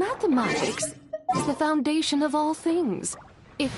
Mathematics is the foundation of all things. If...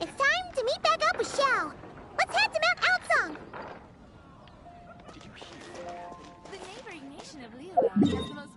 It's time to meet back up with Xiao. Let's head to Mount Outsong. Did you hear? The neighboring nation of Liuan has the most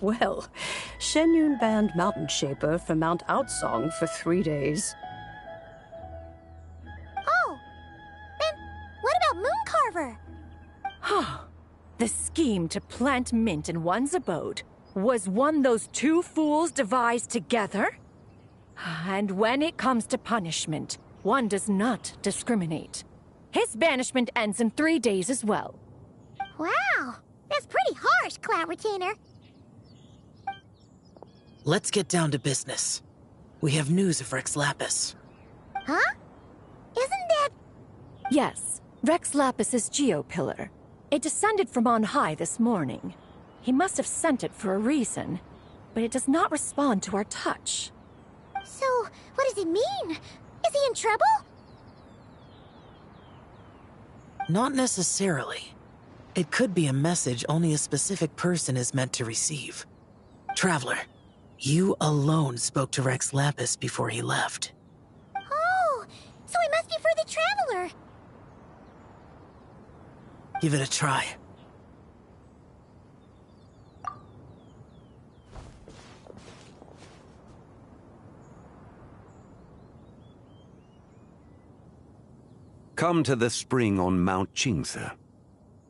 Well, Shenyun banned Mountain Shaper from Mount Outsong for 3 days. Oh, then what about Mooncarver? The scheme to plant mint in one's abode was one those two fools devised together? And when it comes to punishment, one does not discriminate. His banishment ends in 3 days as well. Wow, that's pretty harsh, Cloud Retainer. Let's get down to business. We have news of Rex Lapis. Huh? Isn't that... Yes, Rex Lapis's Geopillar. It descended from on high this morning. He must have sent it for a reason, but it does not respond to our touch. So, what does it mean? Is he in trouble? Not necessarily. It could be a message only a specific person is meant to receive. Traveler, you alone spoke to Rex Lapis before he left. Oh, so it must be for the Traveler. Give it a try. Come to the spring on Mount Qingse.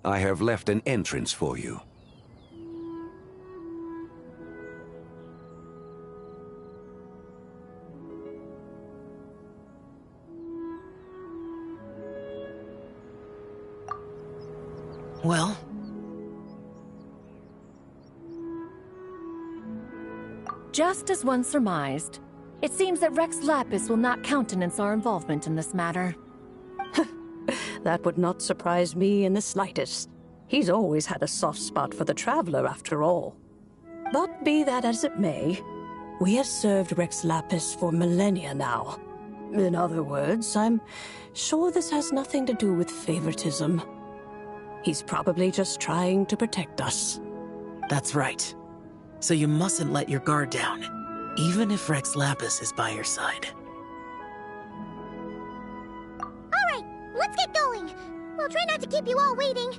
I have left an entrance for you. Well? Just as one surmised, it seems that Rex Lapis will not countenance our involvement in this matter. That would not surprise me in the slightest. He's always had a soft spot for the Traveler, after all. But be that as it may, we have served Rex Lapis for millennia now. In other words, I'm sure this has nothing to do with favoritism. He's probably just trying to protect us. That's right. So you mustn't let your guard down, even if Rex Lapis is by your side. Alright, let's get going. We'll try not to keep you all waiting.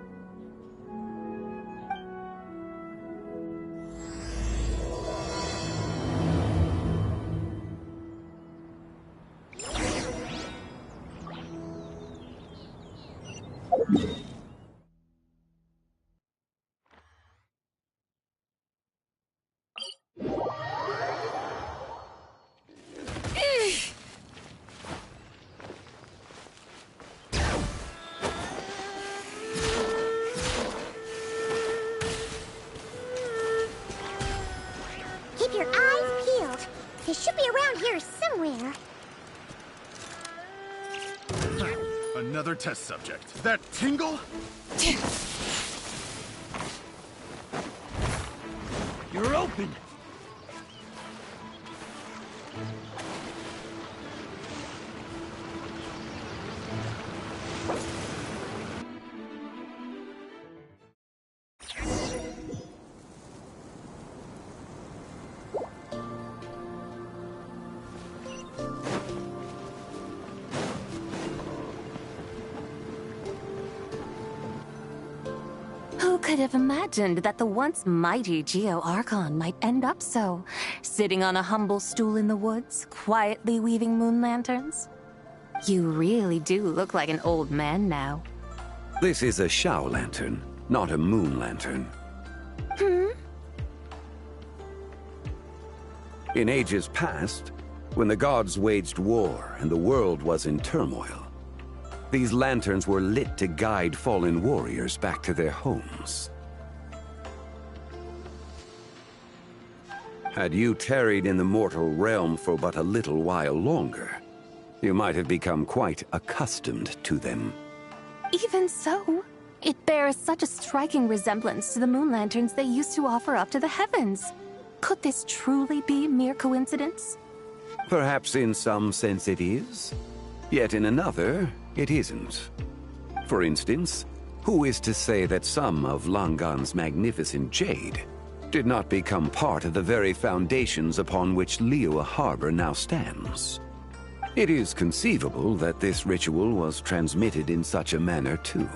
Keep your eyes peeled. They should be around here somewhere. Another test subject. That Tingle? You're open! Who could have imagined that the once mighty Geo-Archon might end up so, sitting on a humble stool in the woods, quietly weaving moon lanterns? You really do look like an old man now. This is a Shao lantern, not a moon lantern. In ages past, when the gods waged war and the world was in turmoil, these lanterns were lit to guide fallen warriors back to their homes. Had you tarried in the mortal realm for but a little while longer, you might have become quite accustomed to them. Even so, it bears such a striking resemblance to the moon lanterns they used to offer up to the heavens. Could this truly be mere coincidence? Perhaps in some sense it is, yet in another, it isn't. For instance, who is to say that some of Langan's magnificent jade did not become part of the very foundations upon which Liyue Harbor now stands? It is conceivable that this ritual was transmitted in such a manner too.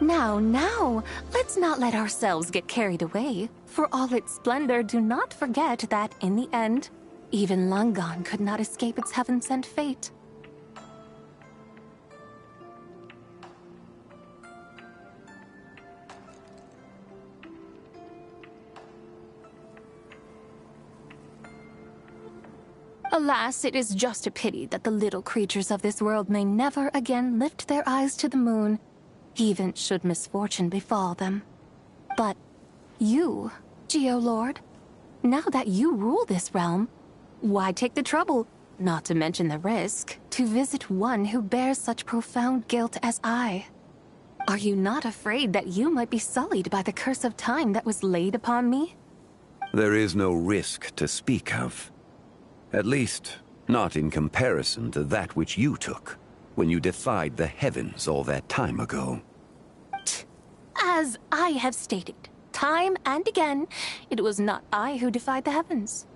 Now, let's not let ourselves get carried away. For all its splendor, do not forget that, in the end, even Langan could not escape its heaven-sent fate. Alas, it is just a pity that the little creatures of this world may never again lift their eyes to the moon, even should misfortune befall them. But you, Geo-Lord, now that you rule this realm, why take the trouble, not to mention the risk, to visit one who bears such profound guilt as I? Are you not afraid that you might be sullied by the curse of time that was laid upon me? There is no risk to speak of. At least, not in comparison to that which you took when you defied the heavens all that time ago. As I have stated, time and again, it was not I who defied the heavens.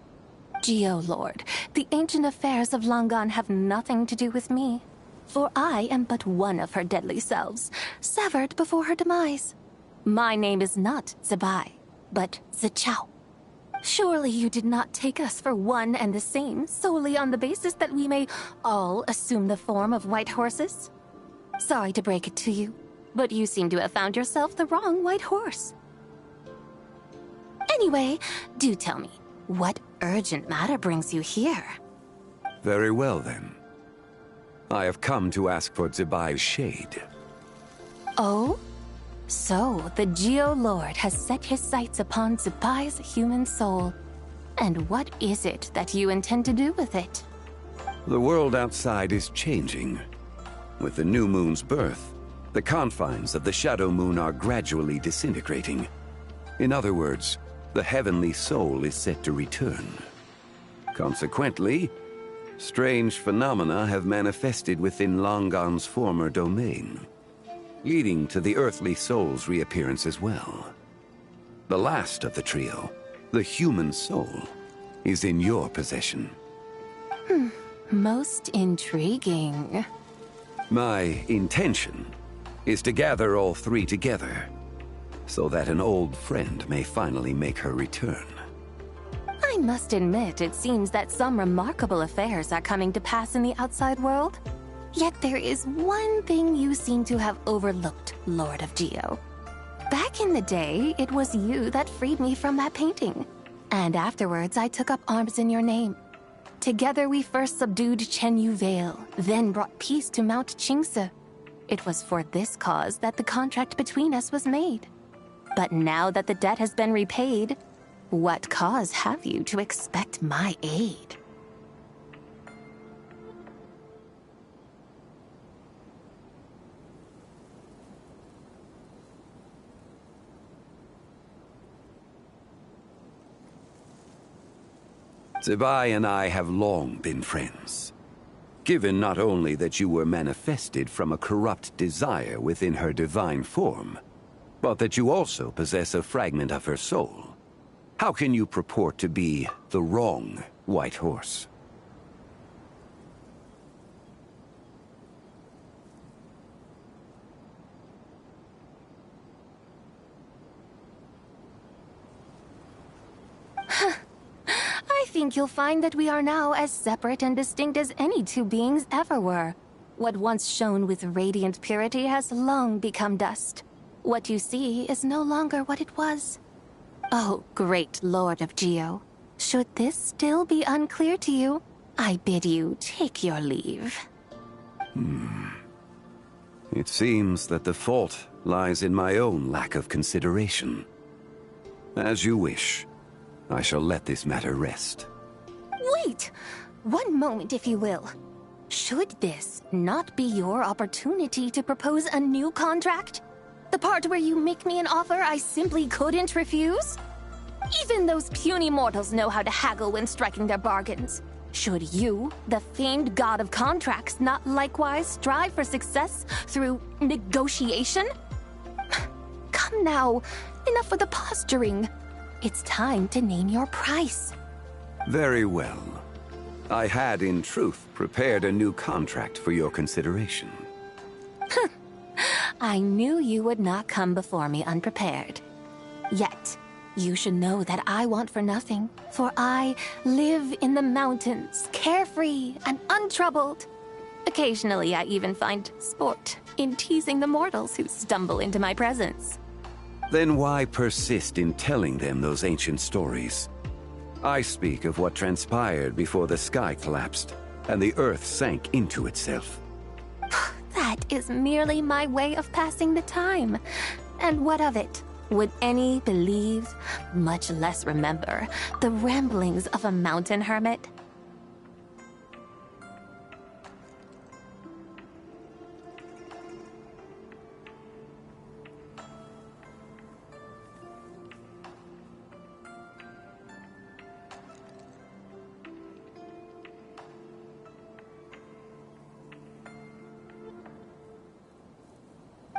Geo-Lord, the ancient affairs of Langan have nothing to do with me, for I am but one of her deadly selves, severed before her demise. My name is not Zibai, but Zichao. Surely you did not take us for one and the same, solely on the basis that we may all assume the form of white horses? Sorry to break it to you, but you seem to have found yourself the wrong white horse. Anyway, do tell me, what urgent matter brings you here? Very well, then. I have come to ask for Zibai's shade. Oh? So, the Geo-Lord has set his sights upon Zibai's human soul. And what is it that you intend to do with it? The world outside is changing. With the new moon's birth, the confines of the Shadow Moon are gradually disintegrating. In other words, the heavenly soul is set to return. Consequently, strange phenomena have manifested within Langan's former domain, leading to the earthly soul's reappearance as well. The last of the trio, the human soul, is in your possession. Most intriguing. My intention is to gather all three together, so that an old friend may finally make her return. I must admit, it seems that some remarkable affairs are coming to pass in the outside world. Yet there is one thing you seem to have overlooked, Lord of Geo. Back in the day, it was you that freed me from that painting. And afterwards, I took up arms in your name. Together we first subdued Chenyu Vale, then brought peace to Mount Qingse. It was for this cause that the contract between us was made. But now that the debt has been repaid, what cause have you to expect my aid? Zibai and I have long been friends. Given not only that you were manifested from a corrupt desire within her divine form, but that you also possess a fragment of her soul, how can you purport to be the wrong White Horse? I think you'll find that we are now as separate and distinct as any two beings ever were. What once shone with radiant purity has long become dust. What you see is no longer what it was. Oh, great Lord of Geo. Should this still be unclear to you, I bid you take your leave. It seems that the fault lies in my own lack of consideration. As you wish. I shall let this matter rest. Wait! One moment, if you will. Should this not be your opportunity to propose a new contract? The part where you make me an offer I simply couldn't refuse? Even those puny mortals know how to haggle when striking their bargains. Should you, the famed god of contracts, not likewise strive for success through negotiation? Come now, enough with the posturing. It's time to name your price. Very well. I had, in truth, prepared a new contract for your consideration. I knew you would not come before me unprepared. Yet, you should know that I want for nothing, for I live in the mountains, carefree and untroubled. Occasionally, I even find sport in teasing the mortals who stumble into my presence. Then why persist in telling them those ancient stories? I speak of what transpired before the sky collapsed and the earth sank into itself. That is merely my way of passing the time. And what of it? Would any believe, much less remember, the ramblings of a mountain hermit?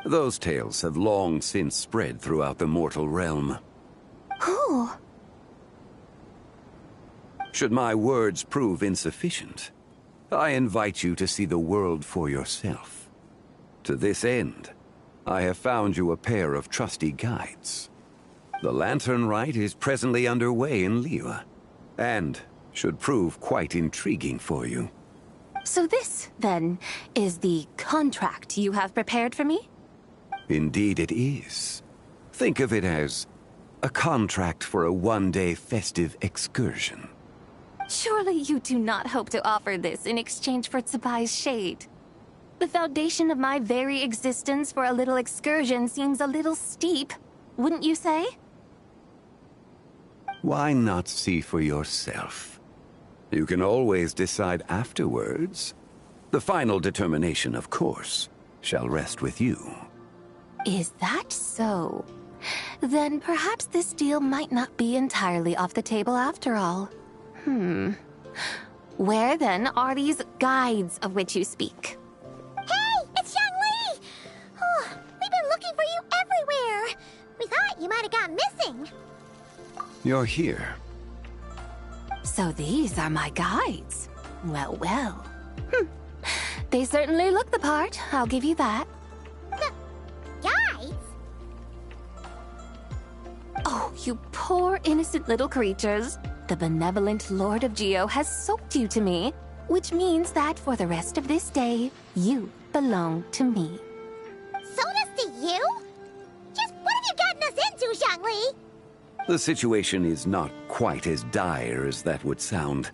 Those tales have long since spread throughout the mortal realm. Who? Should my words prove insufficient, I invite you to see the world for yourself. To this end, I have found you a pair of trusty guides. The Lanternlit is presently underway in Liyue, and should prove quite intriguing for you. So this, then, is the contract you have prepared for me? Indeed it is. Think of it as a contract for a one-day festive excursion. Surely you do not hope to offer this in exchange for Tsubai's shade. The foundation of my very existence for a little excursion seems a little steep, wouldn't you say? Why not see for yourself? You can always decide afterwards. The final determination, of course, shall rest with you. Is that so? Then perhaps this deal might not be entirely off the table after all. Where then are these guides of which you speak? Hey, it's Xiangli! Oh, we've been looking for you everywhere. We thought you might have gone missing. You're here. So these are my guides. Well, well. They certainly look the part, I'll give you that. Guys? Oh, you poor innocent little creatures. The benevolent Lord of Geo has soaked you to me, which means that for the rest of this day, you belong to me. Sold us to you? Just what have you gotten us into, Xiangli? The situation is not quite as dire as that would sound.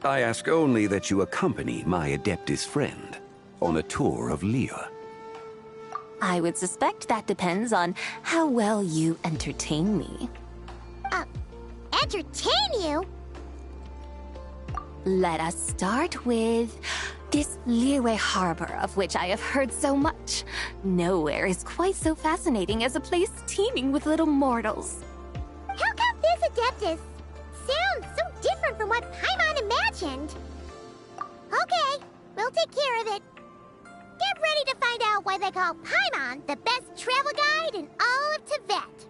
I ask only that you accompany my Adeptus friend on a tour of Liyue. I would suspect that depends on how well you entertain me. Entertain you? Let us start with this Liyue harbor of which I have heard so much. Nowhere is quite so fascinating as a place teeming with little mortals. How come this Adeptus sounds so different from what Paimon imagined. Okay, we'll take care of it. Get ready to find out why they call Paimon the best travel guide in all of Tibet.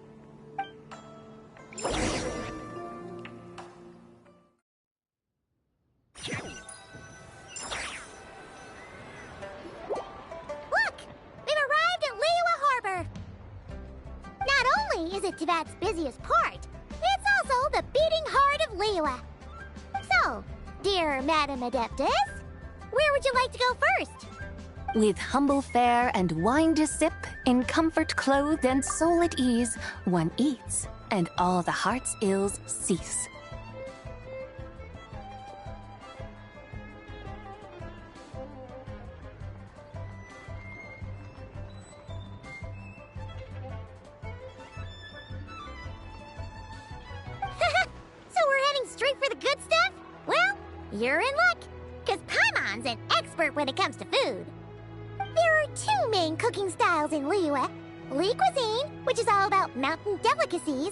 Look! We've arrived at Liyue Harbor. Not only is it Tibet's busiest port, it's also the beating heart of Liyue. So, dear Madam Adeptus, where would you like to go first? With humble fare and wine to sip, in comfort clothed and soul at ease, one eats, and all the heart's ills cease. So we're heading straight for the good stuff? Well, you're in luck, because Paimon's an expert when it comes to food. There are two main cooking styles in Liyue. Li cuisine, which is all about mountain delicacies,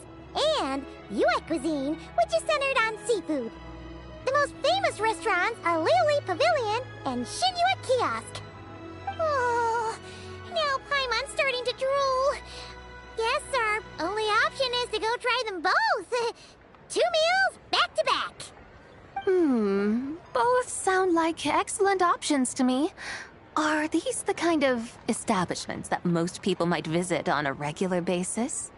and Yue cuisine, which is centered on seafood. The most famous restaurants are Liyue Pavilion and Shinyue Kiosk. Oh, now Paimon's starting to drool. Guess our only option is to go try them both. 2 meals, back to back. Both sound like excellent options to me. Are these the kind of establishments that most people might visit on a regular basis?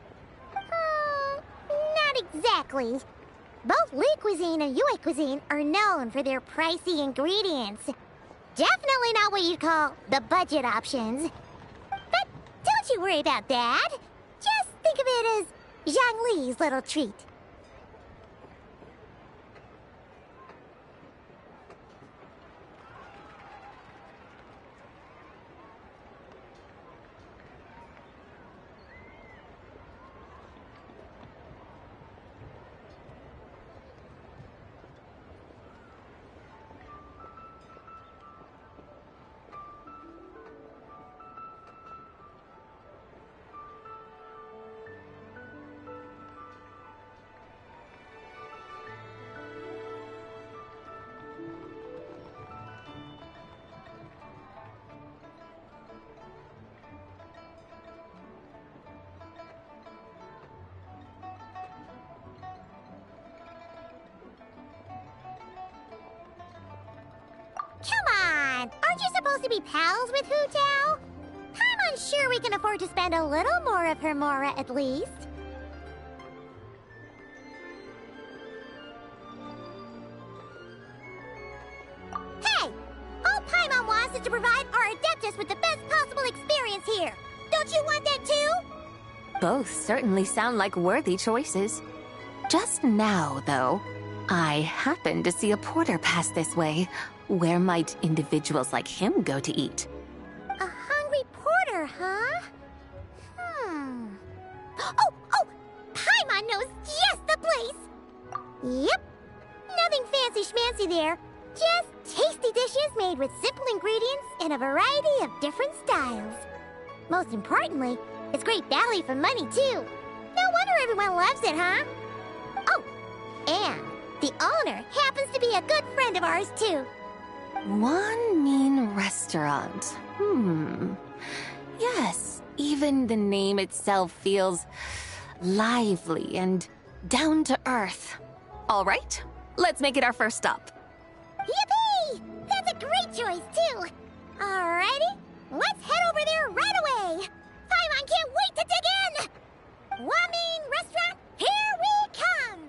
Not exactly. Both Li cuisine and Yue cuisine are known for their pricey ingredients. Definitely not what you'd call the budget options. But don't you worry about that. Just think of it as Zhang Li's little treat. Come on! Aren't you supposed to be pals with Hu Tao? I'm unsure we can afford to spend a little more of her mora at least. Hey! All Paimon wants is to provide our Adeptus with the best possible experience here. Don't you want that too? Both certainly sound like worthy choices. Just now, though, I happened to see a porter pass this way. Where might individuals like him go to eat? A hungry porter, huh? Oh! Paimon knows just the place! Yep. Nothing fancy schmancy there. Just tasty dishes made with simple ingredients in a variety of different styles. Most importantly, it's great value for money, too. No wonder everyone loves it, huh? Oh, and the owner happens to be a good friend of ours, too. One mean restaurant. Yes, even the name itself feels lively and down to earth. All right, let's make it our first stop. Yippee! That's a great choice, too. Alrighty, let's head over there right away. Paimon can't wait to dig in. Wamin Restaurant, here we come.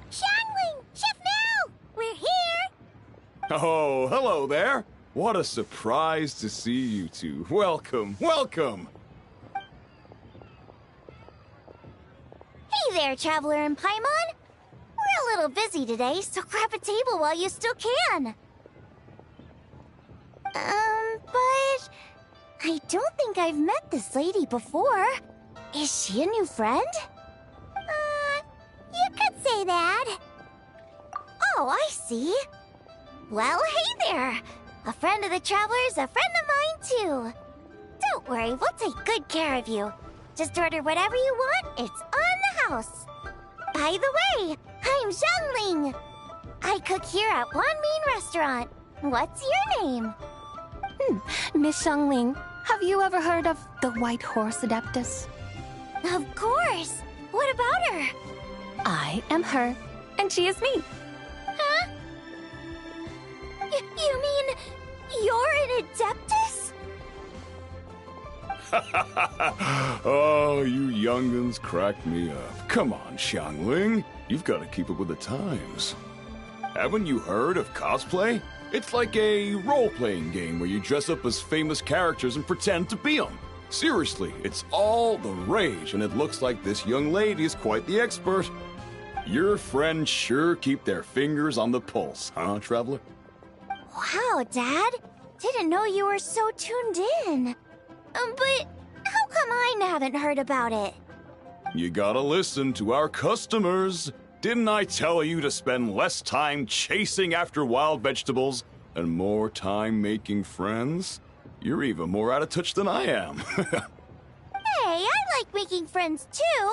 Xiangling! Chef Mel! We're here! Oh, hello there. What a surprise to see you two. Welcome, welcome. Hey there, Traveler and Paimon. We're a little busy today, so grab a table while you still can. But I don't think I've met this lady before. Is she a new friend? You could say that. Oh, I see. Well, hey there. A friend of the Traveler's a friend of mine, too. Don't worry, we'll take good care of you. Just order whatever you want, it's on the house. By the way, I'm Zhongling. I cook here at One Main Restaurant. What's your name? Miss Xiangling, have you ever heard of the White Horse Adeptus? Of course. What about her? I am her, and she is me. Huh? You mean you're an Adeptus? Oh, you young'uns crack me up. Come on, Xiangling. You've got to keep up with the times. Haven't you heard of cosplay? It's like a role-playing game where you dress up as famous characters and pretend to be them. Seriously, it's all the rage, and it looks like this young lady is quite the expert. Your friends sure keep their fingers on the pulse, huh, Traveler? Wow, Dad. Didn't know you were so tuned in. But how come I haven't heard about it? You gotta listen to our customers. Didn't I tell you to spend less time chasing after wild vegetables and more time making friends? You're even more out of touch than I am. Hey, I like making friends too.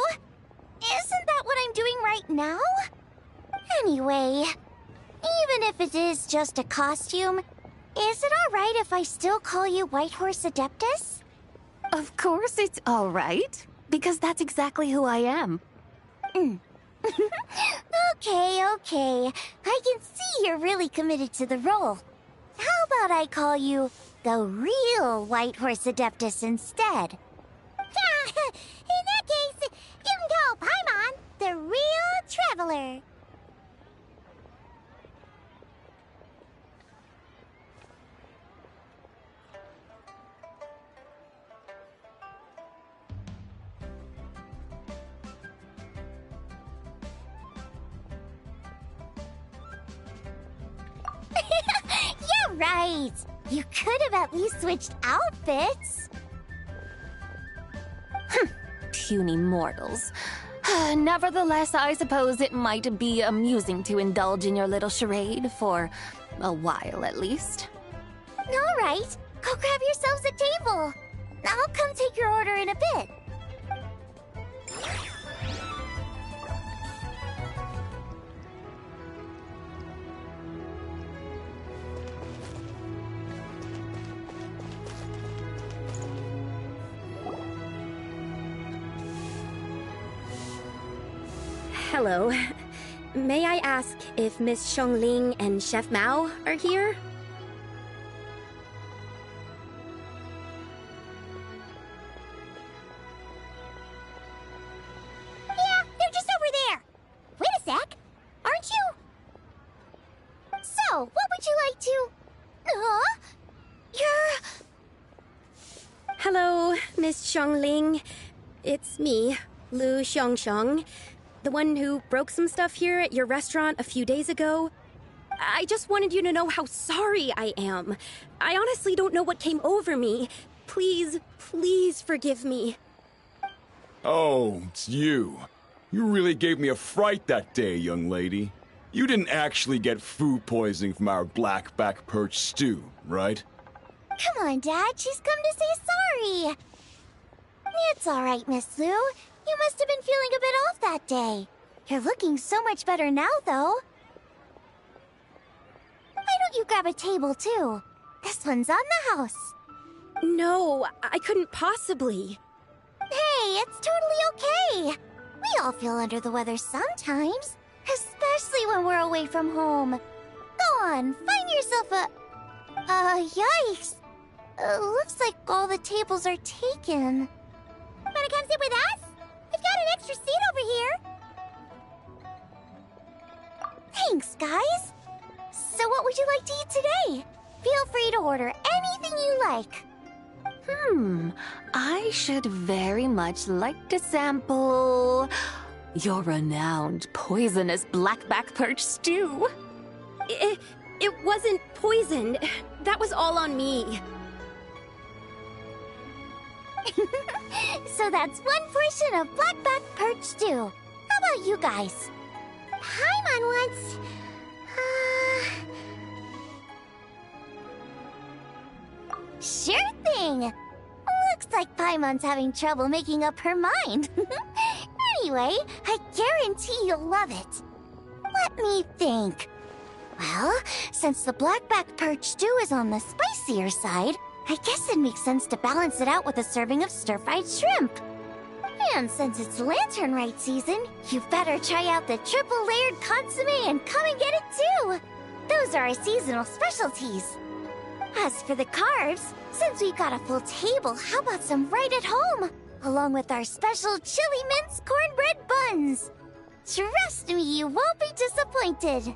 Isn't that what I'm doing right now? Anyway, even if it is just a costume, is it alright if I still call you White Horse Adeptus? Of course it's all right, because that's exactly who I am. Okay. I can see you're really committed to the role. How about I call you the real White Horse Adeptus instead? In that case, you can call Paimon the real Traveler. Yeah, right. You could have at least switched outfits. Puny mortals. Nevertheless, I suppose it might be amusing to indulge in your little charade for a while at least. All right, go grab yourselves a table. I'll come take your order in a bit. Hello. May I ask if Miss Xiangling and Chef Mao are here? Yeah, they're just over there. Wait a sec. Aren't you? So, what would you like to... You're... Hello, Miss Xiangling. It's me, Lu Xiangxiang, the one who broke some stuff here at your restaurant a few days ago. I just wanted you to know how sorry I am. I honestly don't know what came over me. Please forgive me. Oh, it's you. You really gave me a fright that day, young lady. You didn't actually get food poisoning from our black-back perch stew, right? Come on, Dad. She's come to say sorry. It's all right, Miss Lu. You must have been feeling a bit off that day. You're looking so much better now, though. Why don't you grab a table, too? This one's on the house. No, I couldn't possibly. Hey, it's totally okay. We all feel under the weather sometimes, especially when we're away from home. Go on, find yourself a... yikes. Looks like all the tables are taken. Wanna come sit with us? We've got an extra seat over here. Thanks, guys. So what would you like to eat today? Feel free to order anything you like. I should very much like to sample your renowned poisonous blackback perch stew. It wasn't poisoned. That was all on me. So that's one portion of blackback perch stew. How about you guys? Paimon wants... Sure thing! Looks like Paimon's having trouble making up her mind. Anyway, I guarantee you'll love it. Let me think. Well, since the blackback perch stew is on the spicier side, I guess it makes sense to balance it out with a serving of stir-fried shrimp. And since it's Lanternlit season, you better try out the triple-layered consomme and come and get it too! Those are our seasonal specialties. As for the carbs, since we've got a full table, how about some right at home? Along with our special chili mince cornbread buns. Trust me, you won't be disappointed.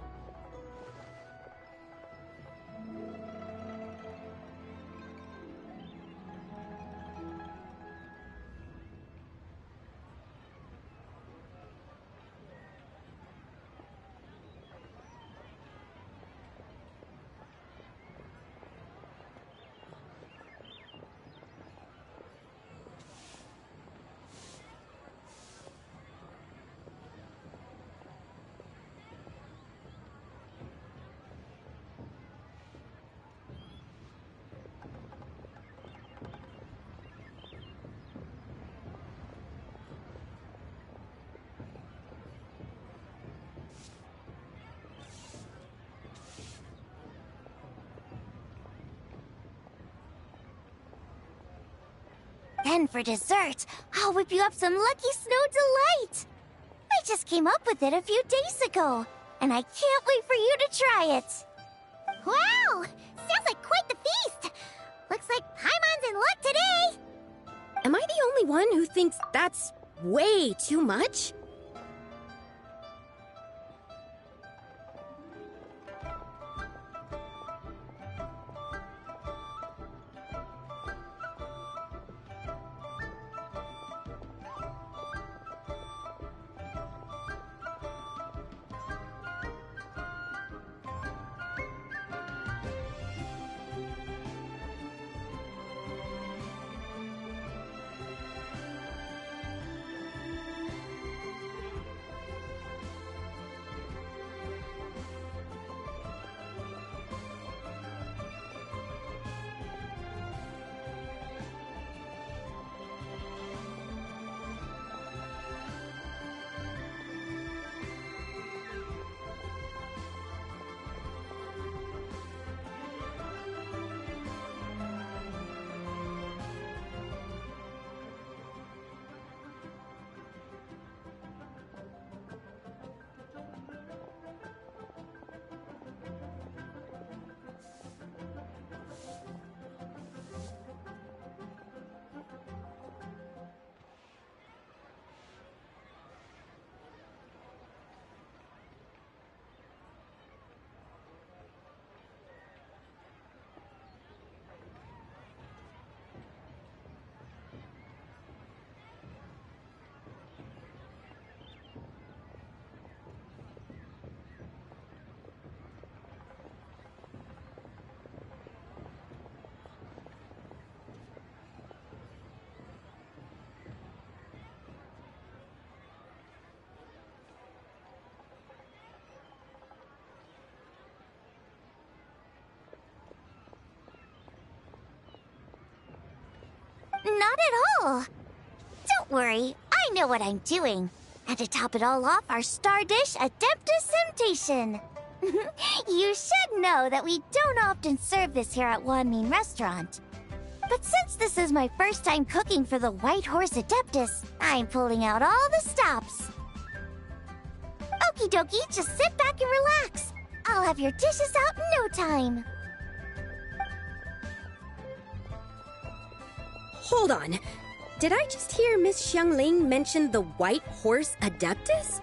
Then for dessert, I'll whip you up some Lucky Snow Delight! I just came up with it a few days ago, and I can't wait for you to try it! Wow! Sounds like quite the feast! Looks like Paimon's in luck today! Am I the only one who thinks that's way too much? Not at all! Don't worry, I know what I'm doing. And to top it all off, our star dish, Adeptus Temptation. You should know that we don't often serve this here at Wanmin Restaurant. But since this is my first time cooking for the White Horse Adeptus, I'm pulling out all the stops. Okie dokie, just sit back and relax. I'll have your dishes out in no time. Hold on. Did I just hear Miss Xiangling mention the White Horse Adeptus?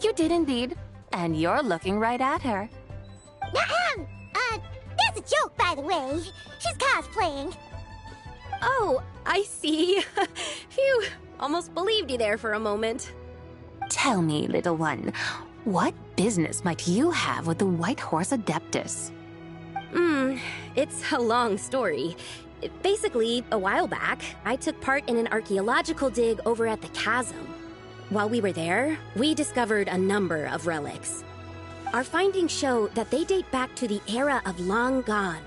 You did indeed. And you're looking right at her. That's a joke, by the way. She's cosplaying. Oh, I see. Phew, almost believed you there for a moment. Tell me, little one, what business might you have with the White Horse Adeptus? It's a long story. Basically, a while back, I took part in an archaeological dig over at the chasm. While we were there, we discovered a number of relics. Our findings show that they date back to the era of Long Gone,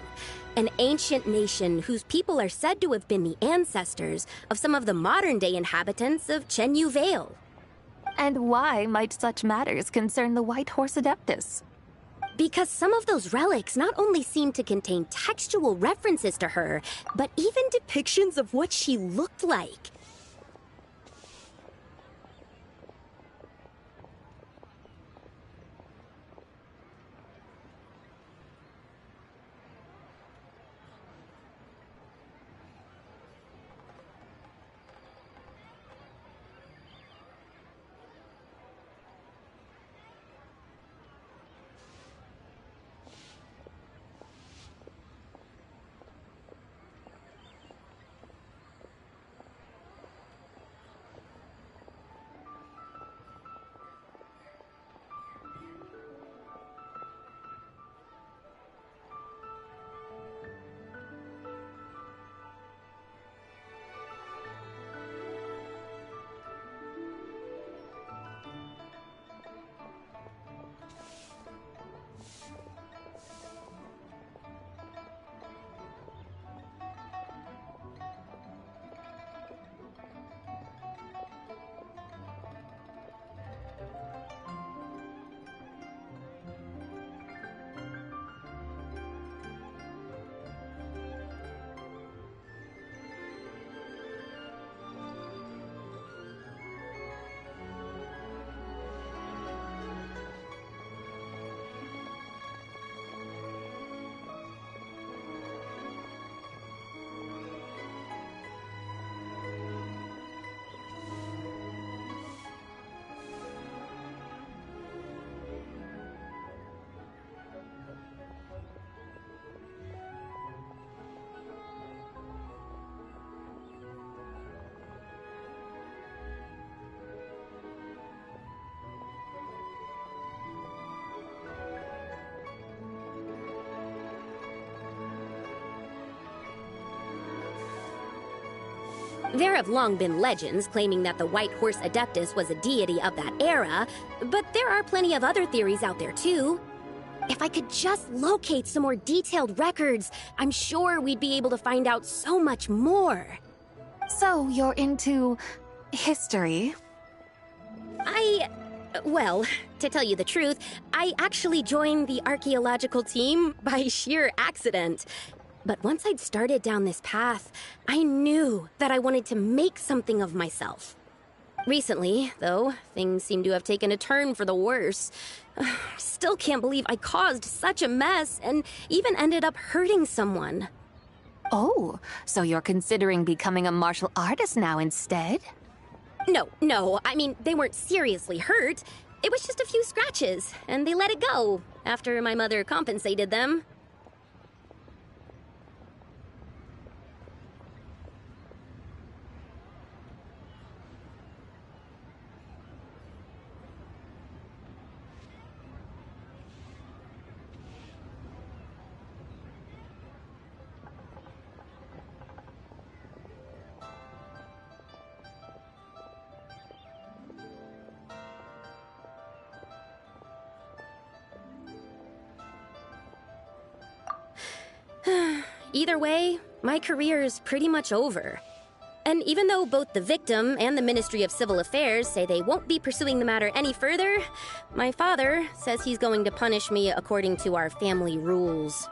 an ancient nation whose people are said to have been the ancestors of some of the modern-day inhabitants of Chenyu Vale. And why might such matters concern the White Horse Adeptus? Because some of those relics not only seem to contain textual references to her, but even depictions of what she looked like. There have long been legends claiming that the White Horse Adeptus was a deity of that era, but there are plenty of other theories out there too. If I could just locate some more detailed records, I'm sure we'd be able to find out so much more. So you're into history? Well, to tell you the truth, I actually joined the archaeological team by sheer accident. But once I'd started down this path, I knew that I wanted to make something of myself. Recently, though, things seem to have taken a turn for the worse. Still can't believe I caused such a mess and even ended up hurting someone. Oh, so you're considering becoming a martial artist now instead? No, I mean, they weren't seriously hurt. It was just a few scratches, and they let it go after my mother compensated them. Either way, my career is pretty much over. And even though both the victim and the Ministry of Civil Affairs say they won't be pursuing the matter any further, my father says he's going to punish me according to our family rules.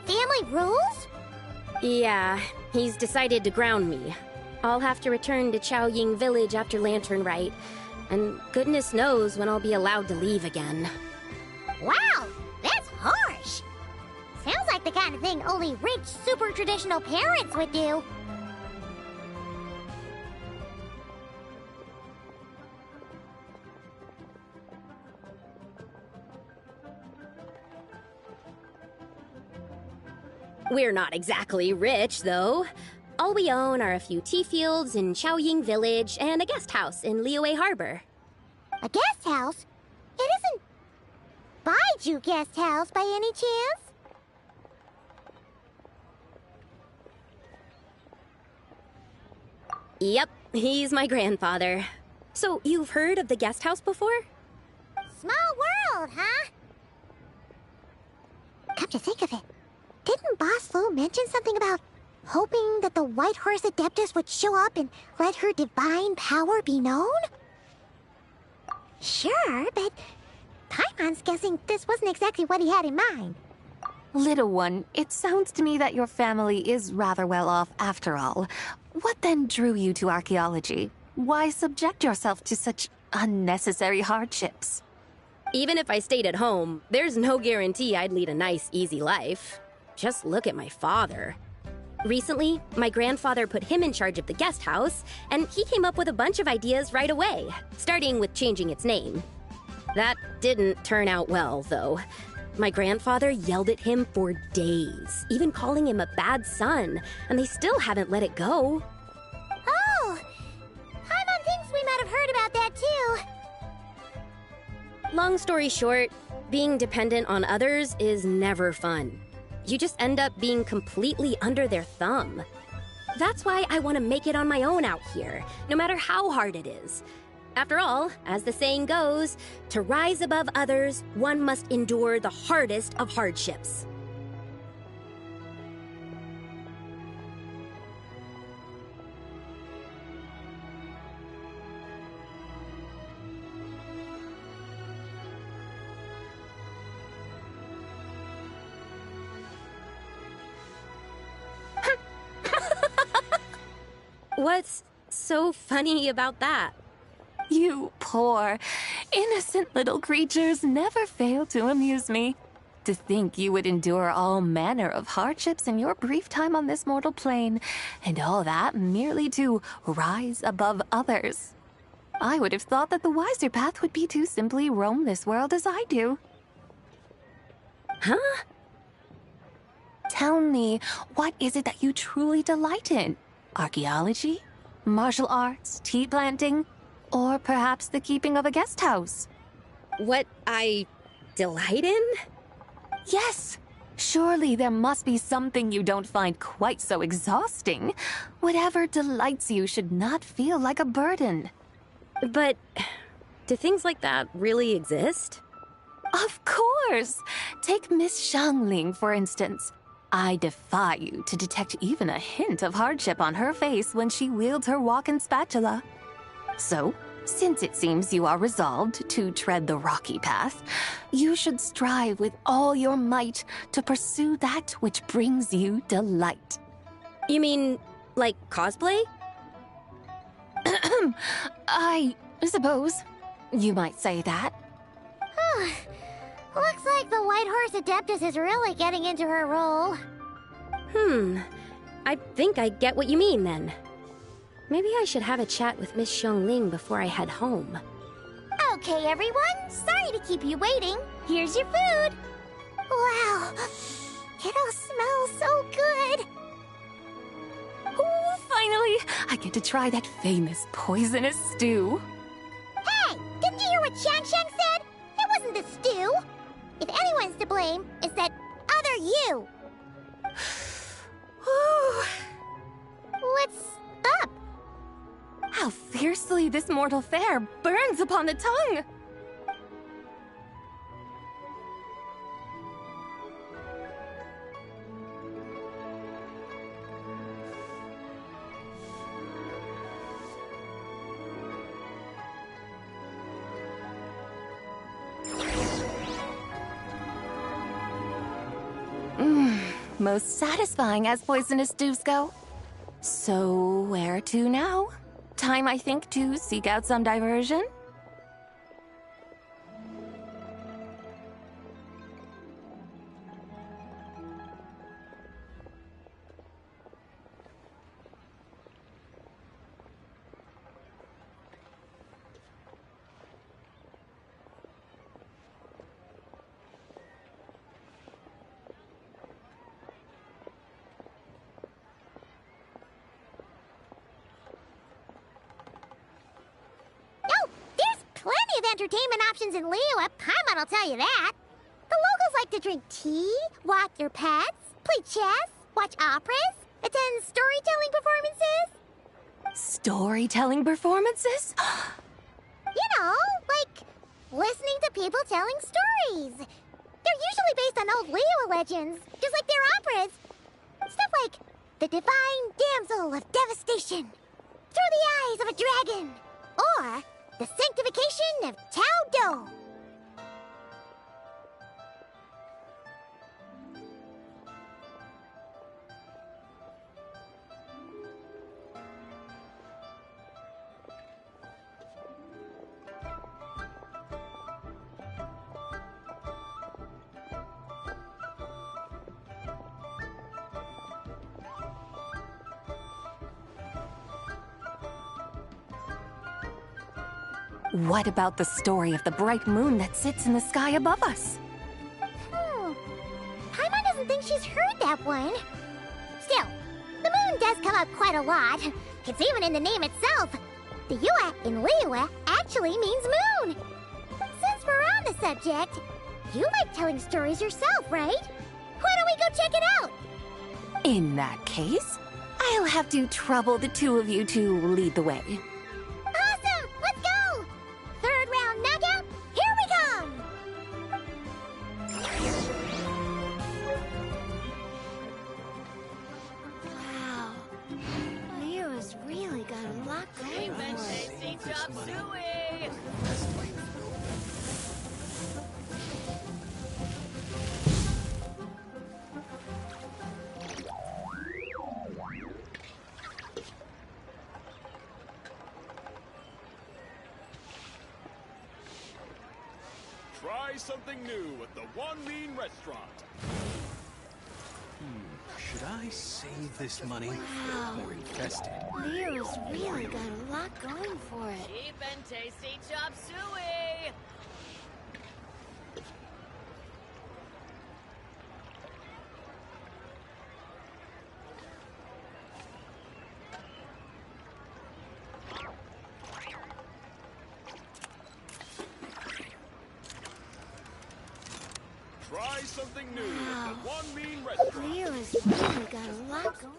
family rules? Yeah, he's decided to ground me. I'll have to return to Chaoying Village after Lanternlit, and goodness knows when I'll be allowed to leave again. Wow, that's harsh. Sounds like the kind of thing only rich, super traditional parents would do. We're not exactly rich, though. All we own are a few tea fields in Chaoying Village and a guest house in Liyue Harbor. A guest house? It isn't Baiju Guest House by any chance? Yep, he's my grandfather. So, you've heard of the guest house before? Small world, huh? Come to think of it, didn't Boss Lu mention something about hoping that the White Horse Adeptus would show up and let her divine power be known? Sure, but Paimon's guessing this wasn't exactly what he had in mind. Little one, it sounds to me that your family is rather well off after all. What then drew you to archaeology? Why subject yourself to such unnecessary hardships? Even if I stayed at home, there's no guarantee I'd lead a nice, easy life. Just look at my father. Recently, my grandfather put him in charge of the guest house, and he came up with a bunch of ideas right away, starting with changing its name. That didn't turn out well, though. My grandfather yelled at him for days, even calling him a bad son, and they still haven't let it go. Oh! Paimon thinks we might have heard about that too. Long story short, being dependent on others is never fun. You just end up being completely under their thumb. That's why I want to make it on my own out here, no matter how hard it is. After all, as the saying goes, to rise above others, one must endure the hardest of hardships. What's so funny about that? You poor, innocent little creatures never fail to amuse me. To think you would endure all manner of hardships in your brief time on this mortal plane, and all that merely to rise above others. I would have thought that the wiser path would be to simply roam this world as I do. Huh? Tell me, what is it that you truly delight in? Archaeology? Martial arts? Tea planting? Or perhaps the keeping of a guest house? What I delight in? Yes! Surely there must be something you don't find quite so exhausting. Whatever delights you should not feel like a burden. But do things like that really exist? Of course! Take Miss Xiangling, for instance. I defy you to detect even a hint of hardship on her face when she wields her walking spatula. So, since it seems you are resolved to tread the rocky path, you should strive with all your might to pursue that which brings you delight. You mean, like cosplay? I suppose you might say that. Looks like the White Horse Adeptus is really getting into her role. I think I get what you mean then. Maybe I should have a chat with Miss Xiangling before I head home. Okay, everyone. Sorry to keep you waiting. Here's your food. Wow. It all smells so good. Oh, finally! I get to try that famous poisonous stew. Hey, didn't you hear what Shang said? It wasn't the stew. If anyone's to blame, it's that other you. What's up? How fiercely this mortal fare burns upon the tongue! most satisfying as poisonous stews go. So, where to now? Time, I think, to seek out some diversion? Oh, there's plenty of entertainment options in Liyue. Paimon will tell you that. The locals like to drink tea, walk their pets, play chess, watch operas, attend storytelling performances. Storytelling performances? You know, like listening to people telling stories. They're usually based on old Liyue legends, just like their operas. Stuff like the Divine Damsel of Devastation, Through the Eyes of a Dragon, or the Sanctification of Tao Do. What about the story of the bright moon that sits in the sky above us? Paimon doesn't think she's heard that one. Still, the moon does come up quite a lot. It's even in the name itself. The Yue in Liyue actually means moon. Since we're on the subject, you like telling stories yourself, right? Why don't we go check it out? In that case, I'll have to trouble the two of you to lead the way. Awesome! Let's go! Third round knockout, here we come! Wow. Liyue's really got a lot going for it. Try something new at the One Mean Restaurant. Should I save this money Wow. or invest it? Liyue's really got a lot going for it. Cheap and tasty chop suey! Try something new Wow. at the One Mean Restaurant. Liyue's really got a lot going.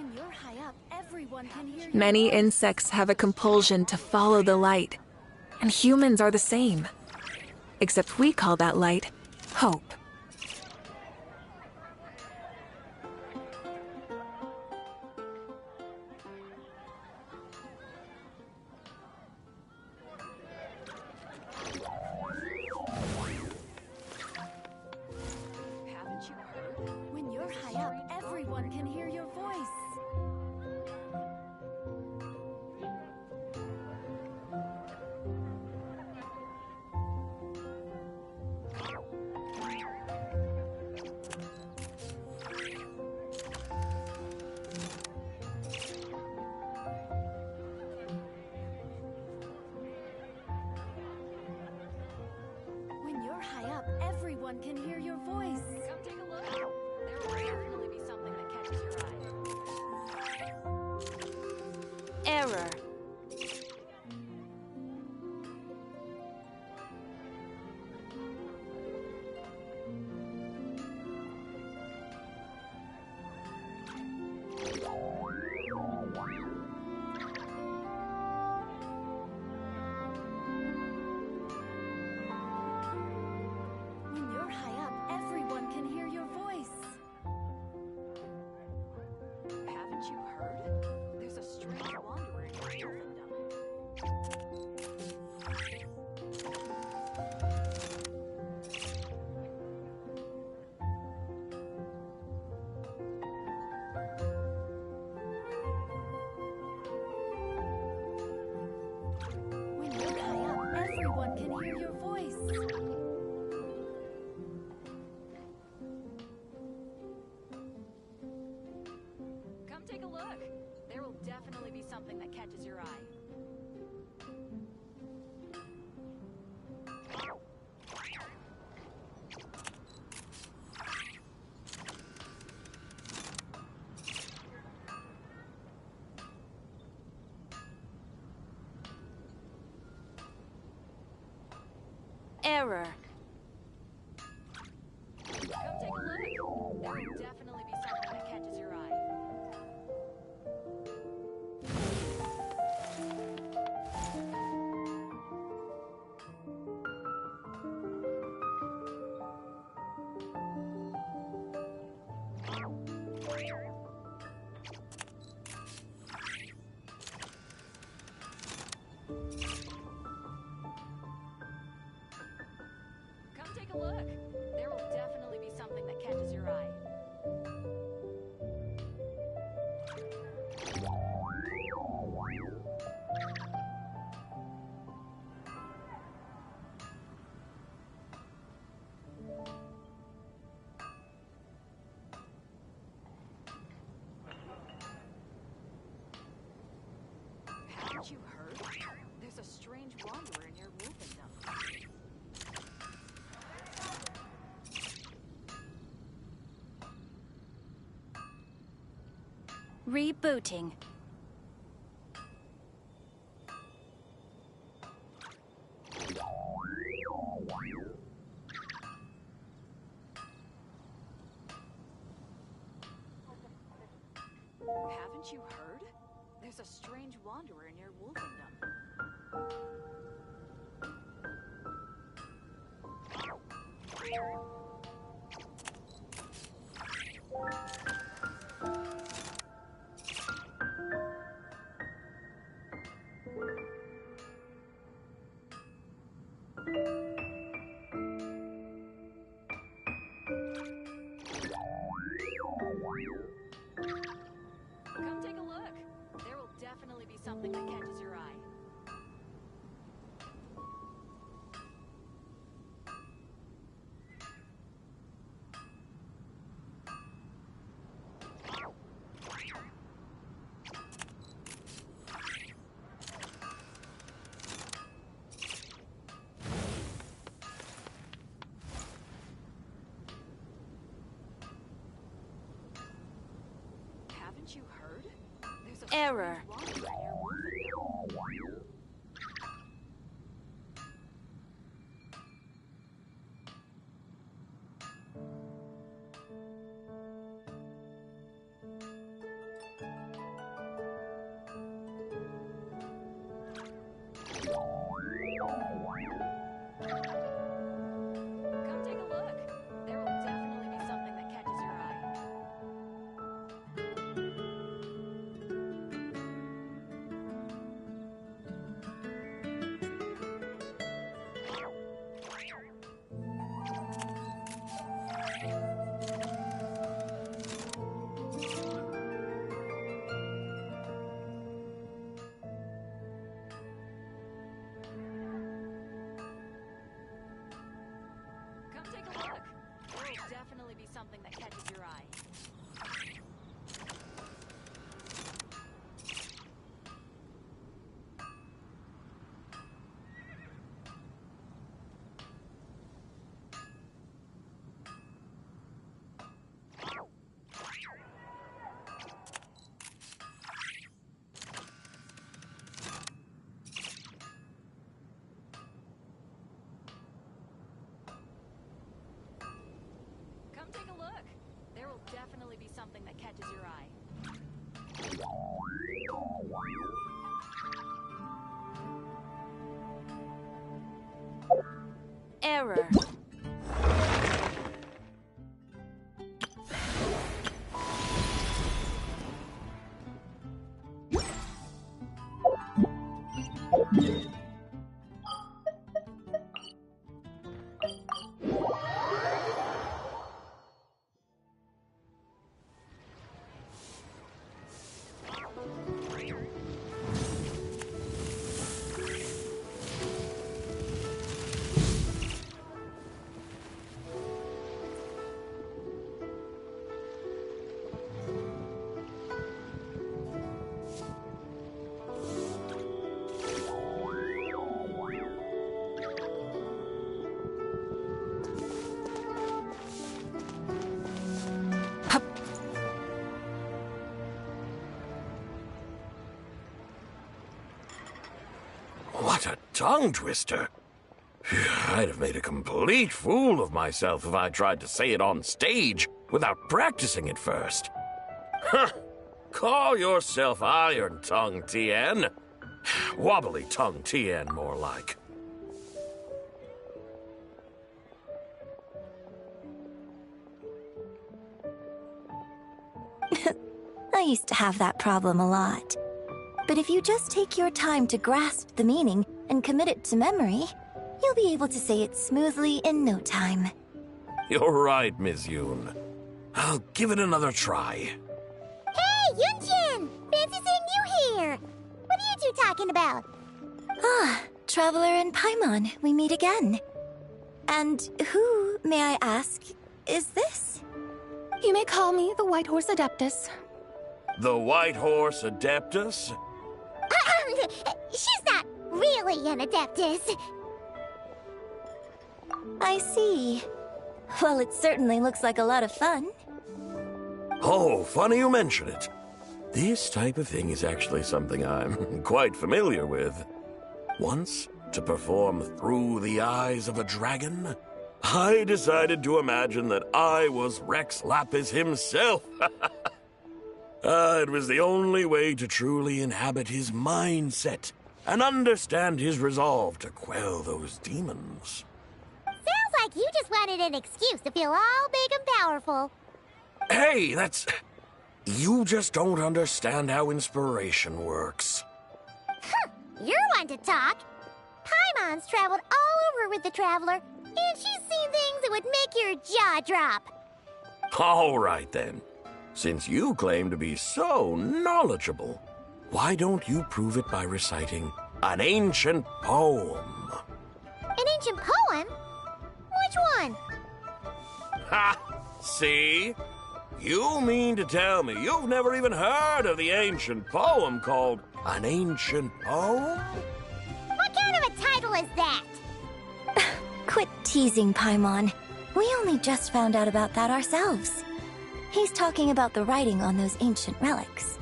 When you're high up, everyone can hear you. Many insects have a compulsion to follow the light, and humans are the same. Except we call that light hope. Haven't you heard? When you're high up, everyone can hear your voice. When you're high up, everyone can hear your voice. Come take a look. There will definitely be something that catches your eye. Error. When you're high up, everyone can hear your voice. Haven't you heard? There's a strange wanderer in your kingdom. When you're high up, everyone can hear your voice. Come take a look. There will definitely be something that catches your eye. Error. Come take a look. There will definitely be something that catches your eye. Come take a look. There will definitely be something that catches your eye. Haven't you heard? There's a strange wanderer in your wolfendom. Rebooting. Haven't you heard? There's a strange wanderer in your wolfendom. Come take a look. There will definitely be something that catches your eye. Haven't you heard? There's a Error. strange wanderer in your wolfendom. something that catches your eye. Come take a look. There will definitely be something that catches your eye. Error. What a tongue twister. I'd have made a complete fool of myself if I tried to say it on stage without practicing it first. Huh. Call yourself Iron Tongue, Tien. Wobbly Tongue, Tien, more like. I used to have that problem a lot. But if you just take your time to grasp the meaning and commit it to memory, you'll be able to say it smoothly in no time. You're right, Miss Yoon. I'll give it another try. Hey, Yunjin! Fancy seeing you here! What are you two talking about? Ah, Traveler and Paimon, we meet again. And who, may I ask, is this? You may call me the White Horse Adeptus. The White Horse Adeptus? She's not really an Adeptus. I see. Well, it certainly looks like a lot of fun. Oh, funny you mention it. This type of thing is actually something I'm quite familiar with. Once, to perform Through the Eyes of a Dragon, I decided to imagine that I was Rex Lapis himself. It was the only way to truly inhabit his mindset and understand his resolve to quell those demons. Sounds like you just wanted an excuse to feel all big and powerful. Hey, that's... You just don't understand how inspiration works. You're one to talk. Paimon's traveled all over with the Traveler, and she's seen things that would make your jaw drop. All right, then. Since you claim to be so knowledgeable, why don't you prove it by reciting an ancient poem? An ancient poem? Which one? Ha! See? You mean to tell me you've never even heard of the ancient poem called An Ancient Poem? What kind of a title is that? Quit teasing, Paimon. We only just found out about that ourselves. He's talking about the writing on those ancient relics.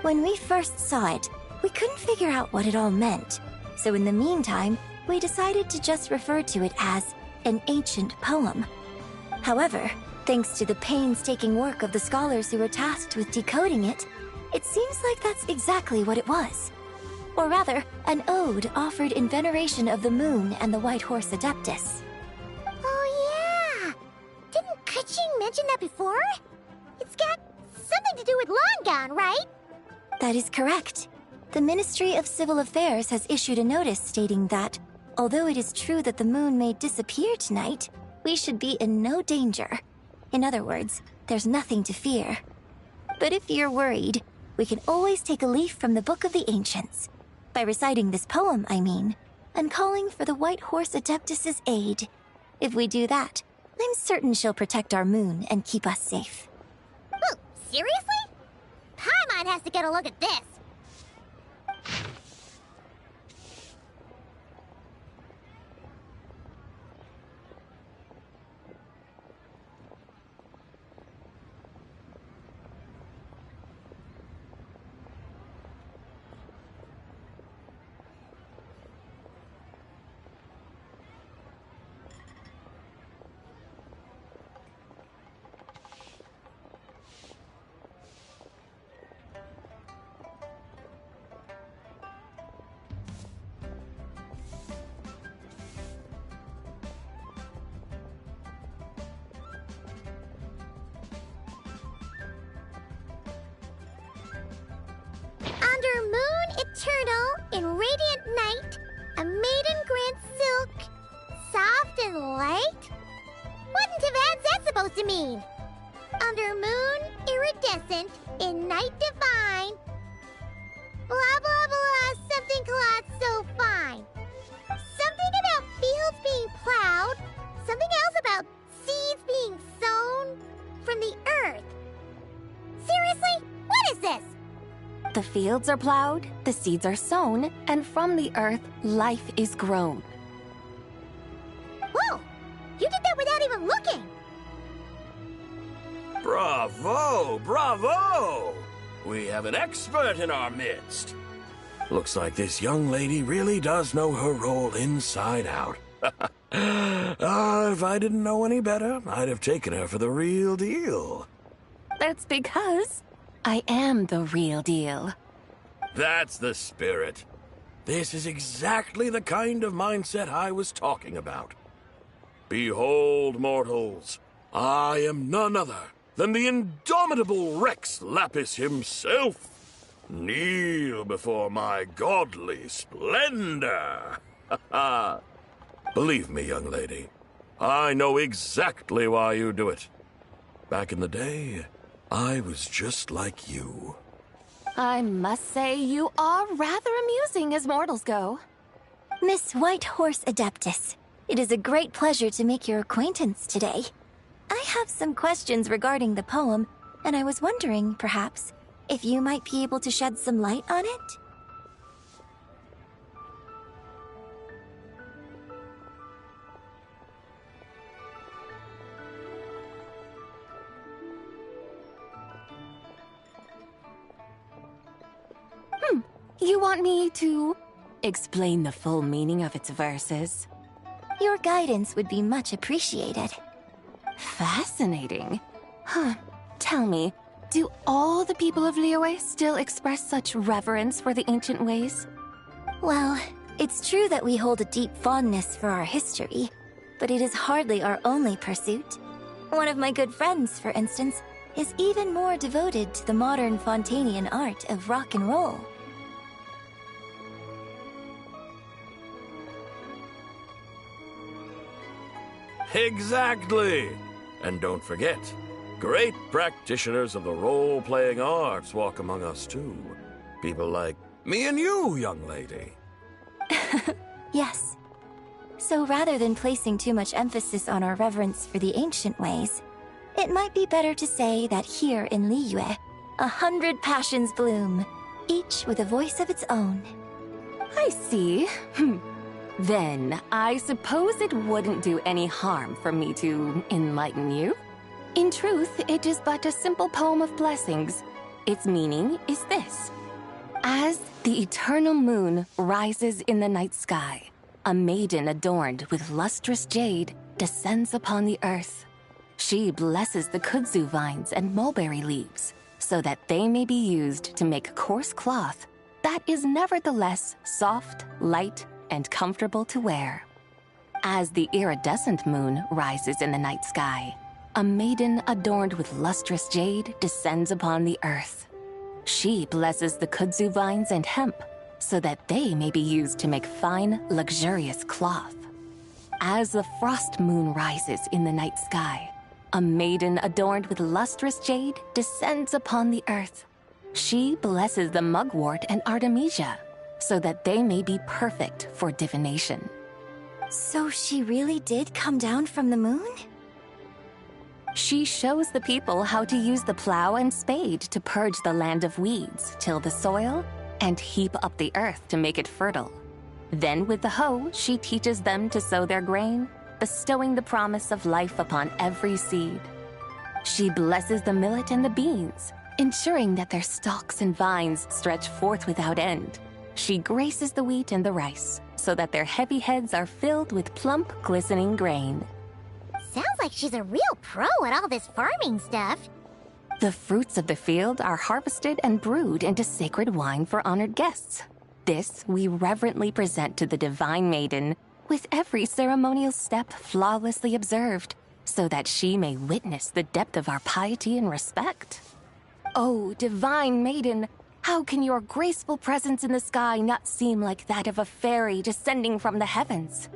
When we first saw it, we couldn't figure out what it all meant. So in the meantime, we decided to just refer to it as an ancient poem. However, thanks to the painstaking work of the scholars who were tasked with decoding it, it seems like that's exactly what it was. Or rather, an ode offered in veneration of the moon and the White Horse Adeptus. Oh yeah! Didn't Kuching mention that before? It's got something to do with Longan, right? That is correct. The Ministry of Civil Affairs has issued a notice stating that, although it is true that the moon may disappear tonight, we should be in no danger. In other words, there's nothing to fear. But if you're worried, we can always take a leaf from the Book of the Ancients. By reciting this poem, I mean, and calling for the White Horse Adeptus' aid. If we do that, I'm certain she'll protect our moon and keep us safe. Ooh, seriously? Paimon has to get a look at this. Under moon eternal, in radiant night, a maiden grants silk, soft and light? What in Tavad's that supposed to mean? Under moon, iridescent, in night divine. Blah blah blah, something cloth so fine. Something about fields being plowed, something else about seeds being sown from the earth. Seriously? What is this? The fields are plowed, the seeds are sown, and from the earth, life is grown. Whoa! You did that without even looking! Bravo! Bravo! We have an expert in our midst. Looks like this young lady really does know her role inside out. If I didn't know any better, I'd have taken her for the real deal. That's because I am the real deal. That's the spirit. This is exactly the kind of mindset I was talking about. Behold, mortals, I am none other than the indomitable Rex Lapis himself. Kneel before my godly splendor. Believe me, young lady, I know exactly why you do it. Back in the day, I was just like you. I must say you are rather amusing as mortals go. Miss White Horse Adeptus, it is a great pleasure to make your acquaintance today. I have some questions regarding the poem, and I was wondering, perhaps, if you might be able to shed some light on it? You want me to explain the full meaning of its verses? Your guidance would be much appreciated. Fascinating. Huh. Tell me, do all the people of Liyue still express such reverence for the ancient ways? Well, it's true that we hold a deep fondness for our history, but it is hardly our only pursuit. One of my good friends, for instance, is even more devoted to the modern Fontanian art of rock and roll. Exactly! And don't forget, great practitioners of the role-playing arts walk among us too. People like me and you, young lady. Yes. So rather than placing too much emphasis on our reverence for the ancient ways, it might be better to say that here in Liyue, 100 passions bloom, each with a voice of its own. I see. Then, I suppose it wouldn't do any harm for me to enlighten you. In truth, it is but a simple poem of blessings. Its meaning is this. As the eternal moon rises in the night sky, a maiden adorned with lustrous jade descends upon the earth. She blesses the kudzu vines and mulberry leaves, so that they may be used to make coarse cloth that is nevertheless soft, light, and comfortable to wear. As the iridescent moon rises in the night sky, a maiden adorned with lustrous jade descends upon the earth. She blesses the kudzu vines and hemp, so that they may be used to make fine, luxurious cloth. As the frost moon rises in the night sky, a maiden adorned with lustrous jade descends upon the earth. She blesses the mugwort and artemisia, so that they may be perfect for divination. So she really did come down from the moon? She shows the people how to use the plow and spade to purge the land of weeds, till the soil, and heap up the earth to make it fertile. Then with the hoe, she teaches them to sow their grain, bestowing the promise of life upon every seed. She blesses the millet and the beans, ensuring that their stalks and vines stretch forth without end. She graces the wheat and the rice, so that their heavy heads are filled with plump, glistening grain. Sounds like she's a real pro at all this farming stuff. The fruits of the field are harvested and brewed into sacred wine for honored guests. This we reverently present to the Divine Maiden, with every ceremonial step flawlessly observed, so that she may witness the depth of our piety and respect. Oh, Divine Maiden, how can your graceful presence in the sky not seem like that of a fairy descending from the heavens?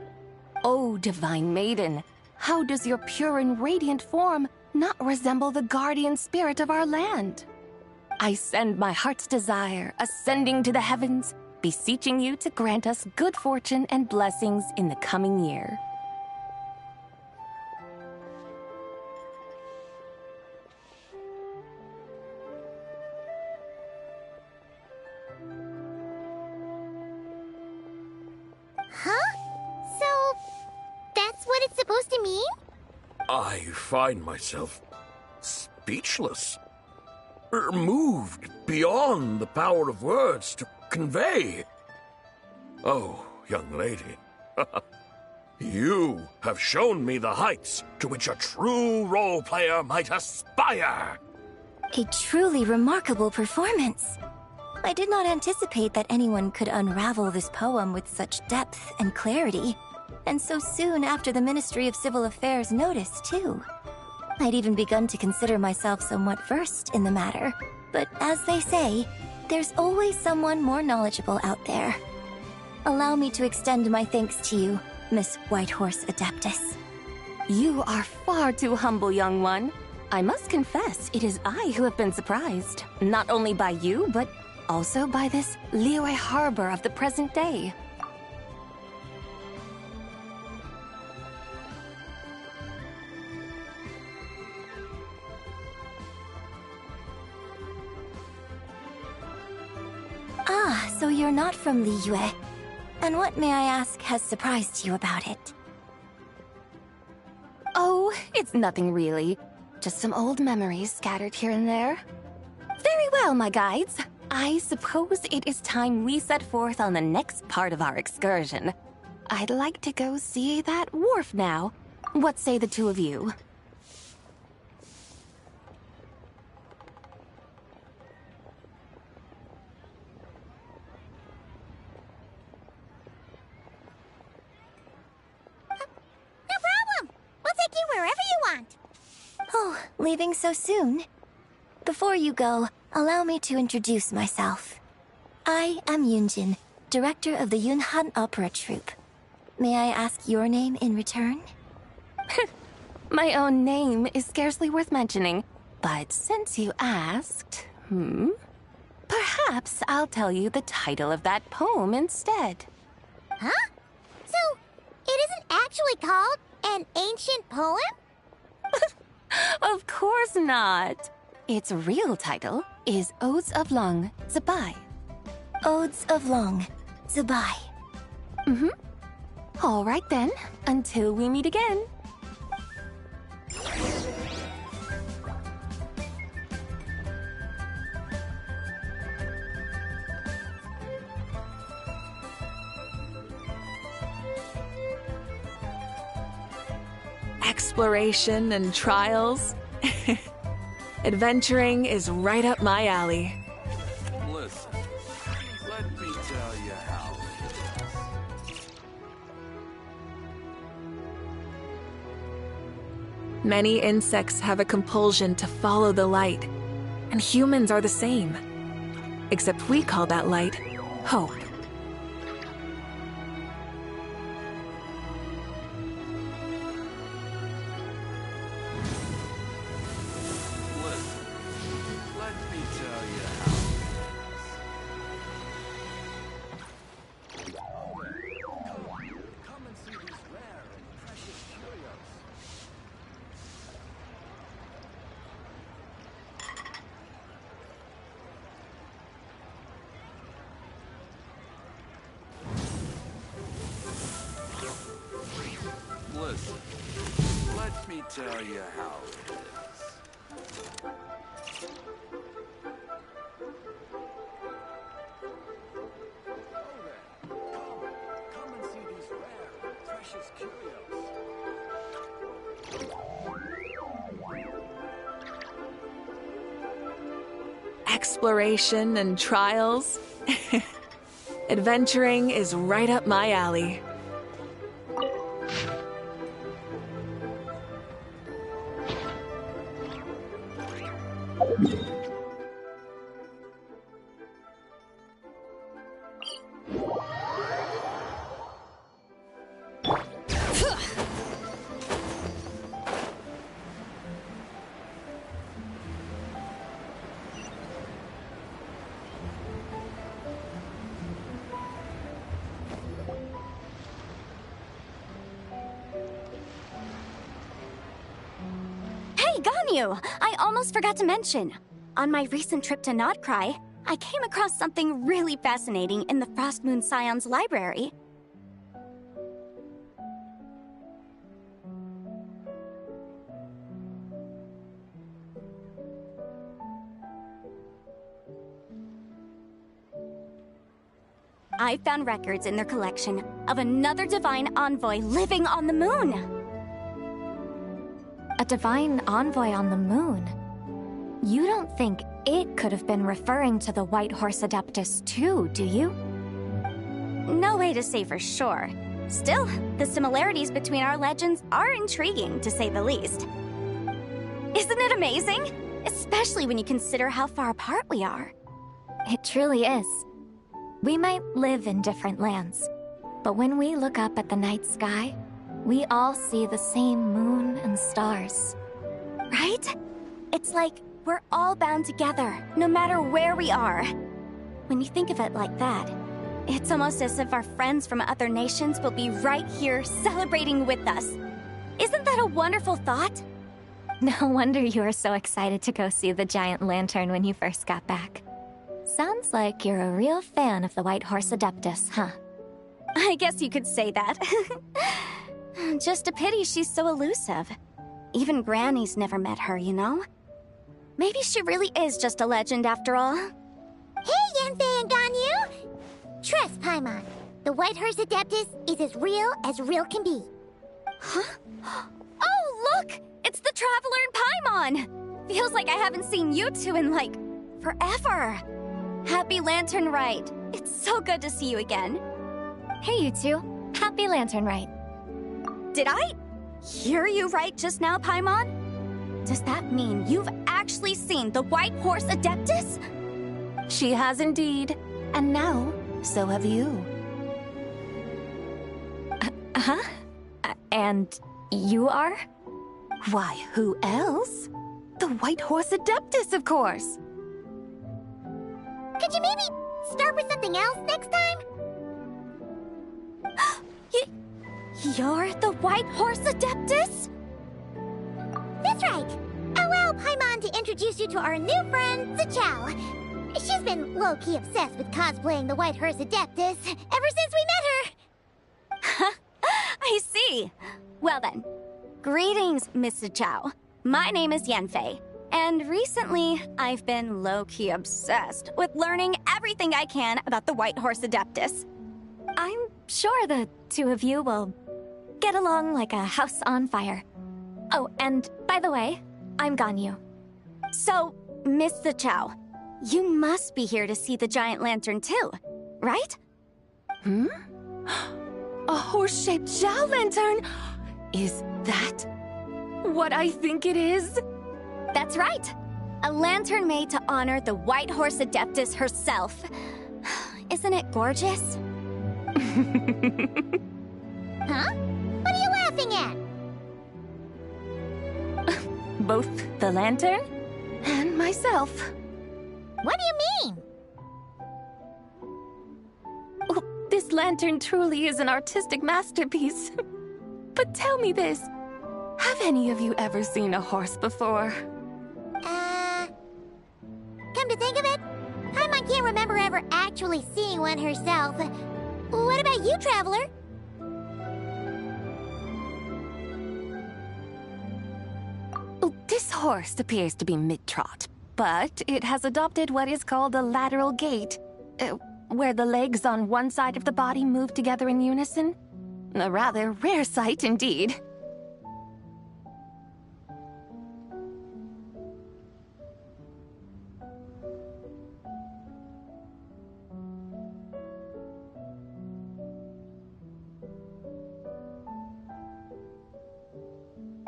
Oh, Divine Maiden, how does your pure and radiant form not resemble the guardian spirit of our land? I send my heart's desire, ascending to the heavens, beseeching you to grant us good fortune and blessings in the coming year. Huh? So, that's what it's supposed to mean? I find myself speechless. Moved beyond the power of words to convey. Oh, young lady, you have shown me the heights to which a true role player might aspire. A truly remarkable performance. I did not anticipate that anyone could unravel this poem with such depth and clarity, and so soon after the Ministry of Civil Affairs noticed, too. I'd even begun to consider myself somewhat versed in the matter, but as they say, there's always someone more knowledgeable out there. Allow me to extend my thanks to you, Miss Whitehorse Adeptus. You are far too humble, young one. I must confess, it is I who have been surprised, not only by you, but also by this Liyue Harbor of the present day. Ah, so you're not from Liyue. And what, may I ask, has surprised you about it? Oh, it's nothing really. Just some old memories scattered here and there. Very well, my guides. I suppose it is time we set forth on the next part of our excursion. I'd like to go see that wharf now. What say the two of you? No problem. We'll take you wherever you want. Oh, leaving so soon? Before you go, allow me to introduce myself. I am Yunjin, director of the Yunhan Opera Troupe. May I ask your name in return? My own name is scarcely worth mentioning, but since you asked, perhaps I'll tell you the title of that poem instead. Huh? So, it isn't actually called an ancient poem? Of course not. Its real title is Odes of Long Zabai. Odes of Long Zabai. All right then, until we meet again. Exploration and trials. Adventuring is right up my alley. Listen, let me tell you how it is. Many insects have a compulsion to follow the light, and humans are the same. Except we call that light hope. tell you how it is. Come and see these rare, precious curios. Exploration and trials. Adventuring is right up my alley. Ganyu! I almost forgot to mention. On my recent trip to A.III, I came across something really fascinating in the Frost Moon Scion's library. I found records in their collection of another divine envoy living on the moon. A divine envoy on the moon? You don't think it could have been referring to the White Horse Adeptus too, do you? No way to say for sure. Still, the similarities between our legends are intriguing, to say the least. Isn't it amazing? Especially when you consider how far apart we are. It truly is. We might live in different lands, but when we look up at the night sky, we all see the same moon and stars. Right? It's like we're all bound together, no matter where we are. When you think of it like that, it's almost as if our friends from other nations will be right here celebrating with us. Isn't that a wonderful thought? No wonder you were so excited to go see the giant lantern when you first got back. Sounds like you're a real fan of the White Horse Adeptus, huh? I guess you could say that. Just a pity she's so elusive. Even Granny's never met her, you know? Maybe she really is just a legend after all. Hey, Yanfei and Ganyu! Trust Paimon. The White Horse Adeptus is as real can be. Huh? Oh, look! It's the Traveler and Paimon! Feels like I haven't seen you two in, like, forever. Happy Lanternlit. It's so good to see you again. Hey, you two. Happy Lanternlit. Did I hear you right just now, Paimon? Does that mean you've actually seen the White Horse Adeptus? She has indeed. And now, so have you. Huh? And you are? Why, who else? The White Horse Adeptus, of course. Could you maybe start with something else next time? You're the White Horse Adeptus? That's right. Allow Paimon to introduce you to our new friend, Zichao. She's been low-key obsessed with cosplaying the White Horse Adeptus ever since we met her. I see. Well then, greetings, Miss Zichao. My name is Yanfei, and recently I've been low-key obsessed with learning everything I can about the White Horse Adeptus. I'm sure the two of you will get along like a house on fire. Oh, and by the way, I'm Ganyu. So, Miss Zichao, you must be here to see the giant lantern too, right? Hmm? A horse-shaped Zhao lantern? Is that what I think it is? That's right. A lantern made to honor the White Horse Adeptus herself. Isn't it gorgeous? Huh? What are you laughing at? Both the lantern and myself. What do you mean? Oh, this lantern truly is an artistic masterpiece. But tell me this, have any of you ever seen a horse before? Come to think of it, Paimon can't remember ever actually seeing one herself. What about you, Traveler? This horse appears to be mid-trot, but it has adopted what is called a lateral gait, where the legs on one side of the body move together in unison. A rather rare sight indeed.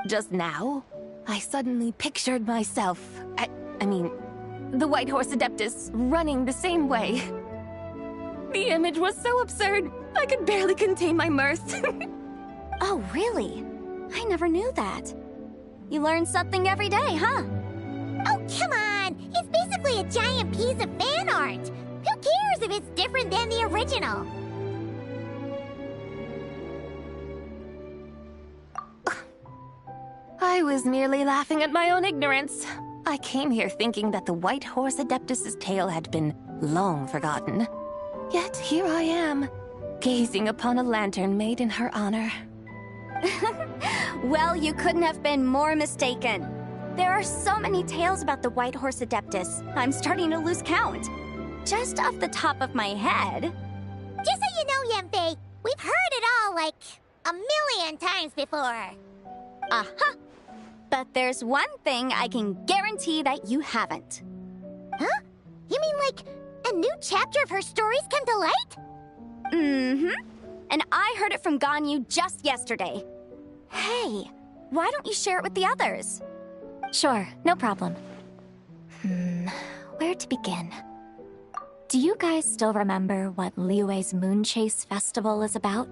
Just now, I suddenly pictured myself, I mean, the White Horse Adeptus running the same way. The image was so absurd, I could barely contain my mirth. Oh, really? I never knew that. You learn something every day, huh? Oh, come on! It's basically a giant piece of fan art! Who cares if it's different than the original? I was merely laughing at my own ignorance. I came here thinking that the White Horse Adeptus's tale had been long forgotten. Yet here I am, gazing upon a lantern made in her honor. Well, you couldn't have been more mistaken. There are so many tales about the White Horse Adeptus, I'm starting to lose count. Just off the top of my head... Just so you know, Yenfei, we've heard it all like a million times before. Uh-huh. But there's one thing I can guarantee that you haven't. Huh? You mean like a new chapter of her stories come to light? Mm-hmm. And I heard it from Ganyu just yesterday. Hey, why don't you share it with the others? Sure, no problem. Where to begin? Do you guys still remember what Liyue's Moon Chase Festival is about?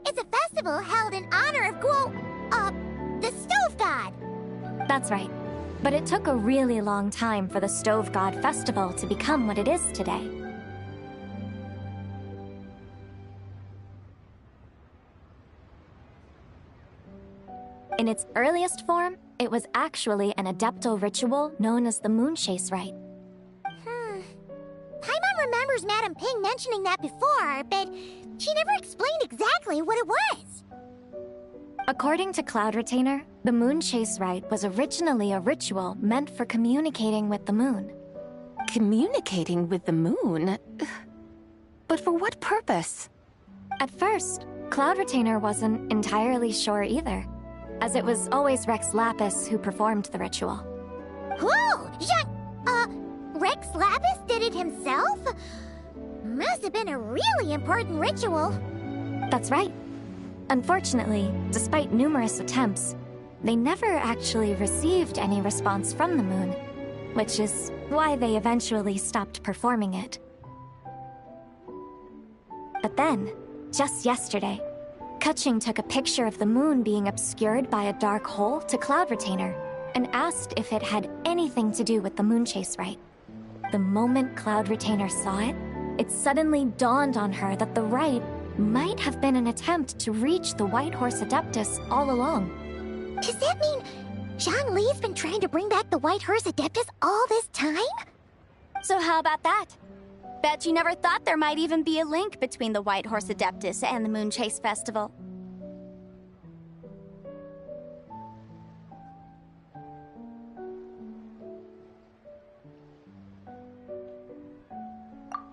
It's a festival held in honor of the Stove God. That's right. But it took a really long time for the Stove God Festival to become what it is today. In its earliest form, it was actually an adeptal ritual known as the Moon Chase Rite. Paimon remembers Madame Ping mentioning that before, but she never explained exactly what it was. According to Cloud Retainer, the Moon Chase Rite was originally a ritual meant for communicating with the moon. Communicating with the moon? But for what purpose? At first, Cloud Retainer wasn't entirely sure either, as it was always Rex Lapis who performed the ritual. Whoa! Rex Lapis did it himself? Must have been a really important ritual. That's right. Unfortunately, despite numerous attempts, they never actually received any response from the moon, which is why they eventually stopped performing it. But then, just yesterday, Keqing took a picture of the moon being obscured by a dark hole to Cloud Retainer and asked if it had anything to do with the Moon Chase Rite. The moment Cloud Retainer saw it, it suddenly dawned on her that the rite might have been an attempt to reach the White Horse Adeptus all along. Does that mean Zhongli's been trying to bring back the White Horse Adeptus all this time? So how about that? Bet you never thought there might even be a link between the White Horse Adeptus and the Moon Chase Festival.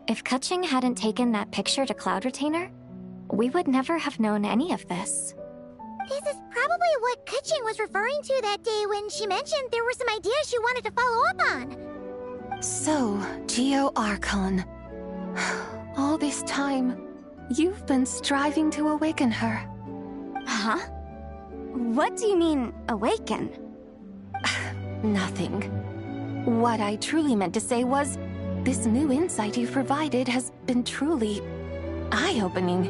If Keqing hadn't taken that picture to Cloud Retainer, we would never have known any of this. This is probably what Keqing was referring to that day when she mentioned there were some ideas she wanted to follow up on. So, Geo Archon. All this time, you've been striving to awaken her. Huh? What do you mean, awaken? Nothing. What I truly meant to say was, this new insight you've provided has been truly eye-opening.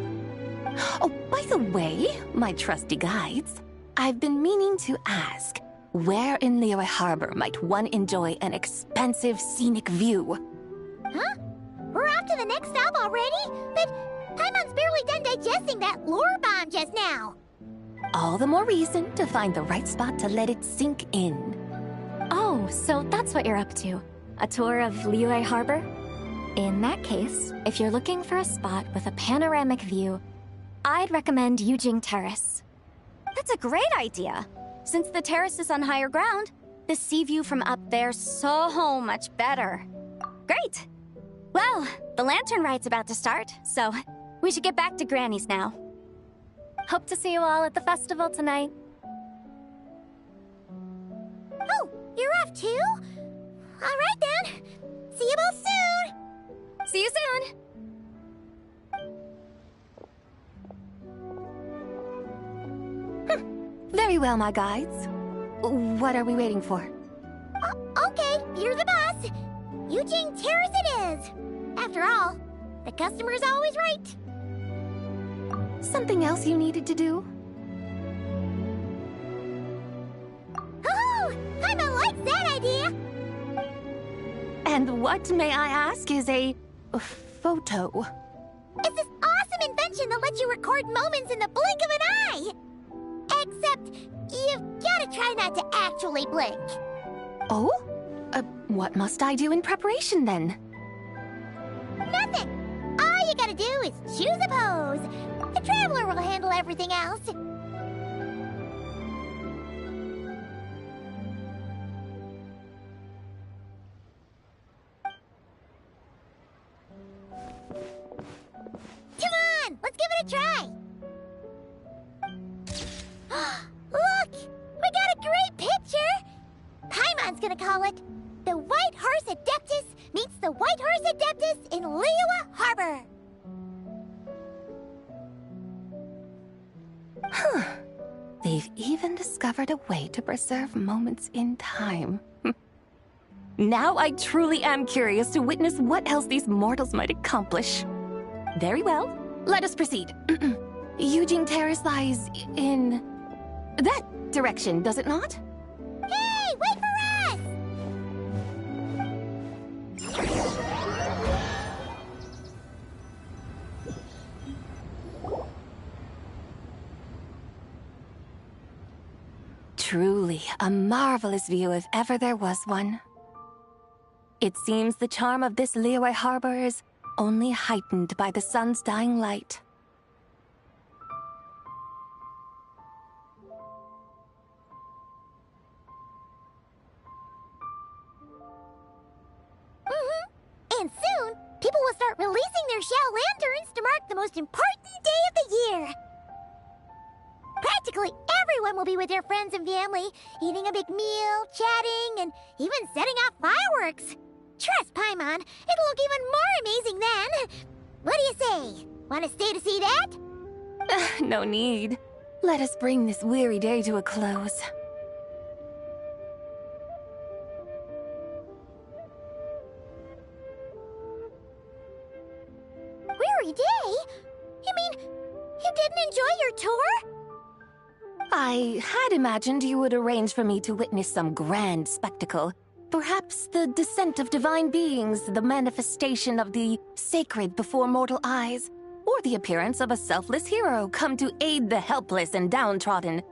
Oh, by the way, my trusty guides, I've been meaning to ask, where in Liyue Harbor might one enjoy an expansive scenic view? Huh? We're off to the next stop already? But Paimon's barely done digesting that lore bomb just now. All the more reason to find the right spot to let it sink in. Oh, so that's what you're up to. A tour of Liyue Harbor? In that case, if you're looking for a spot with a panoramic view, I'd recommend Yujing Terrace. That's a great idea. Since the terrace is on higher ground, the sea view from up there's so much better. Great! Well, the lantern ride's about to start, so we should get back to Granny's now. Hope to see you all at the festival tonight. Oh, you're off too? All right then. See you both soon. See you soon. Very well, my guides. What are we waiting for? Okay, you're the boss. Eugene Terrace it is. After all, the customer's always right. Something else you needed to do? Oh, Paimon likes that idea. And what, may I ask, is a photo? It's this awesome invention that lets you record moments in the blink of an eye. Except, you've gotta try not to actually blink. Oh? What must I do in preparation, then? Nothing. All you gotta do is choose a pose. The Traveler will handle everything else. Come on, let's give it a try. Look! We got a great picture! Paimon's gonna call it The White Horse Adeptus Meets the White Horse Adeptus in Liyue Harbor. Huh. They've even discovered a way to preserve moments in time. Now I truly am curious to witness what else these mortals might accomplish. Very well, let us proceed. Eugene Terrace lies in that direction, does it not? Hey, wait for us! Truly a marvelous view if ever there was one. It seems the charm of this Liyue Harbor is only heightened by the sun's dying light. And soon, people will start releasing their shell lanterns to mark the most important day of the year. Practically everyone will be with their friends and family, eating a big meal, chatting, and even setting off fireworks. Trust Paimon, it'll look even more amazing then. What do you say? Want to stay to see that? No need. Let us bring this weary day to a close. Weary day? You mean you didn't enjoy your tour? I had imagined you would arrange for me to witness some grand spectacle. Perhaps the descent of divine beings, the manifestation of the sacred before mortal eyes, or the appearance of a selfless hero come to aid the helpless and downtrodden.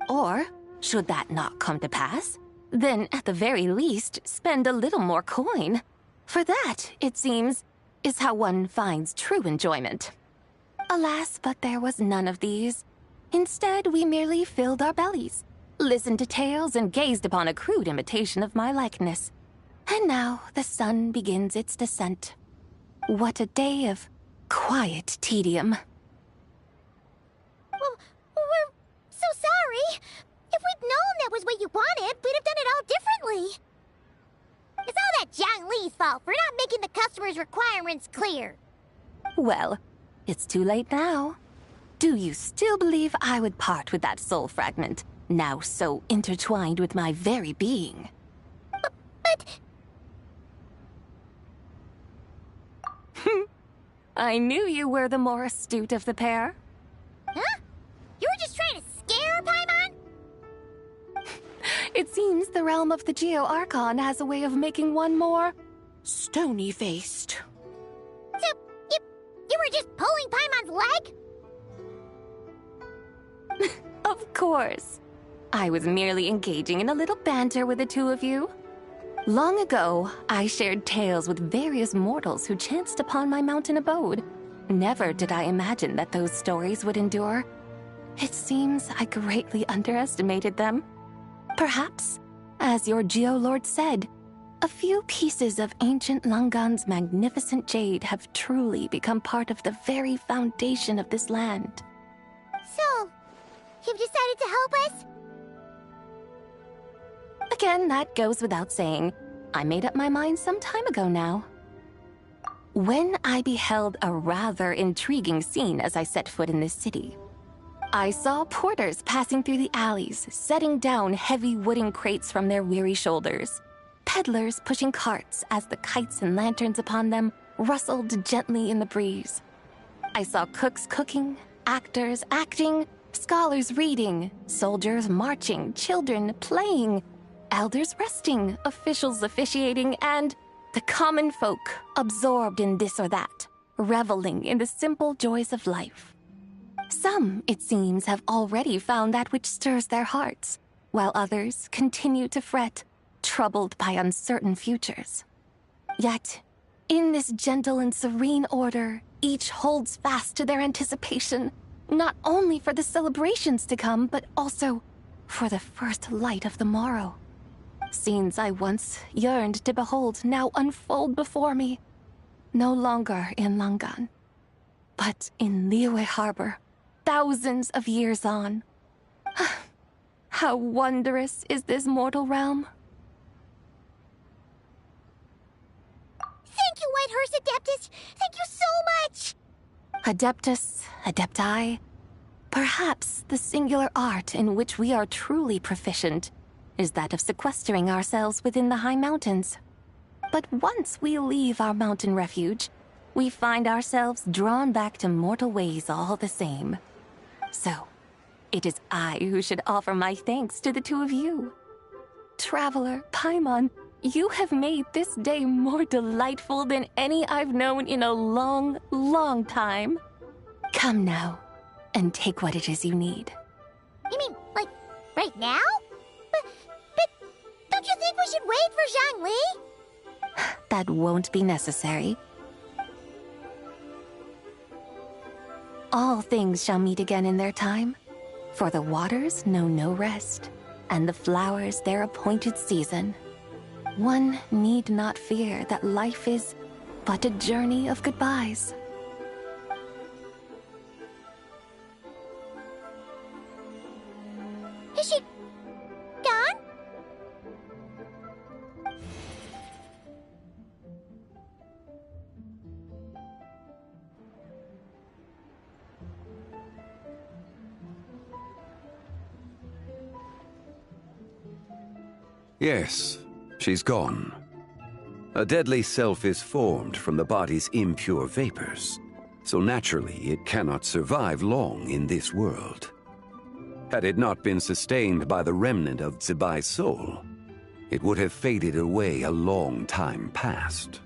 Or, should that not come to pass, then at the very least spend a little more coin. For that, it seems, is how one finds true enjoyment. Alas, but there was none of these. Instead, we merely filled our bellies, listened to tales, and gazed upon a crude imitation of my likeness. And now the sun begins its descent. What a day of quiet tedium. Well, we're so sorry. If we'd known that was what you wanted, we'd have done it all differently. It's all that Zhang Li's fault for not making the customer's requirements clear. Well, it's too late now. Do you still believe I would part with that soul fragment, now so intertwined with my very being? But... I knew you were the more astute of the pair. Huh? You were just trying to scare her, Paimon? It seems the realm of the Geo Archon has a way of making one more stony-faced. So, you were just pulling Paimon's leg? Of course. I was merely engaging in a little banter with the two of you. Long ago, I shared tales with various mortals who chanced upon my mountain abode. Never did I imagine that those stories would endure. It seems I greatly underestimated them. Perhaps, as your Geolord said, a few pieces of ancient Langan's magnificent jade have truly become part of the very foundation of this land. So, you've decided to help us? Again, that goes without saying. I made up my mind some time ago now. When I beheld a rather intriguing scene as I set foot in this city, I saw porters passing through the alleys, setting down heavy wooden crates from their weary shoulders. Peddlers pushing carts as the kites and lanterns upon them rustled gently in the breeze. I saw cooks cooking, actors acting, scholars reading, soldiers marching, children playing, elders resting, officials officiating, and the common folk absorbed in this or that, reveling in the simple joys of life. Some, it seems, have already found that which stirs their hearts, while others continue to fret, troubled by uncertain futures. Yet, in this gentle and serene order, each holds fast to their anticipation, not only for the celebrations to come, but also for the first light of the morrow. Scenes I once yearned to behold now unfold before me, no longer in Langan, but in Liyue Harbor, thousands of years on. How wondrous is this mortal realm! Thank you, Whitehurst Adeptus! Thank you so much! Adeptus, Adepti, perhaps the singular art in which we are truly proficient is that of sequestering ourselves within the high mountains. But once we leave our mountain refuge, we find ourselves drawn back to mortal ways all the same. So, it is I who should offer my thanks to the two of you. Traveler, Paimon, you have made this day more delightful than any I've known in a long, long time. Come now, and take what it is you need. You mean, like, right now? But don't you think we should wait for Zhangli? That won't be necessary. All things shall meet again in their time, for the waters know no rest, and the flowers their appointed season. One need not fear that life is but a journey of goodbyes. Is she gone? Yes, she's gone. A deadly self is formed from the body's impure vapors, so naturally it cannot survive long in this world. Had it not been sustained by the remnant of Zibai's soul, it would have faded away a long time past.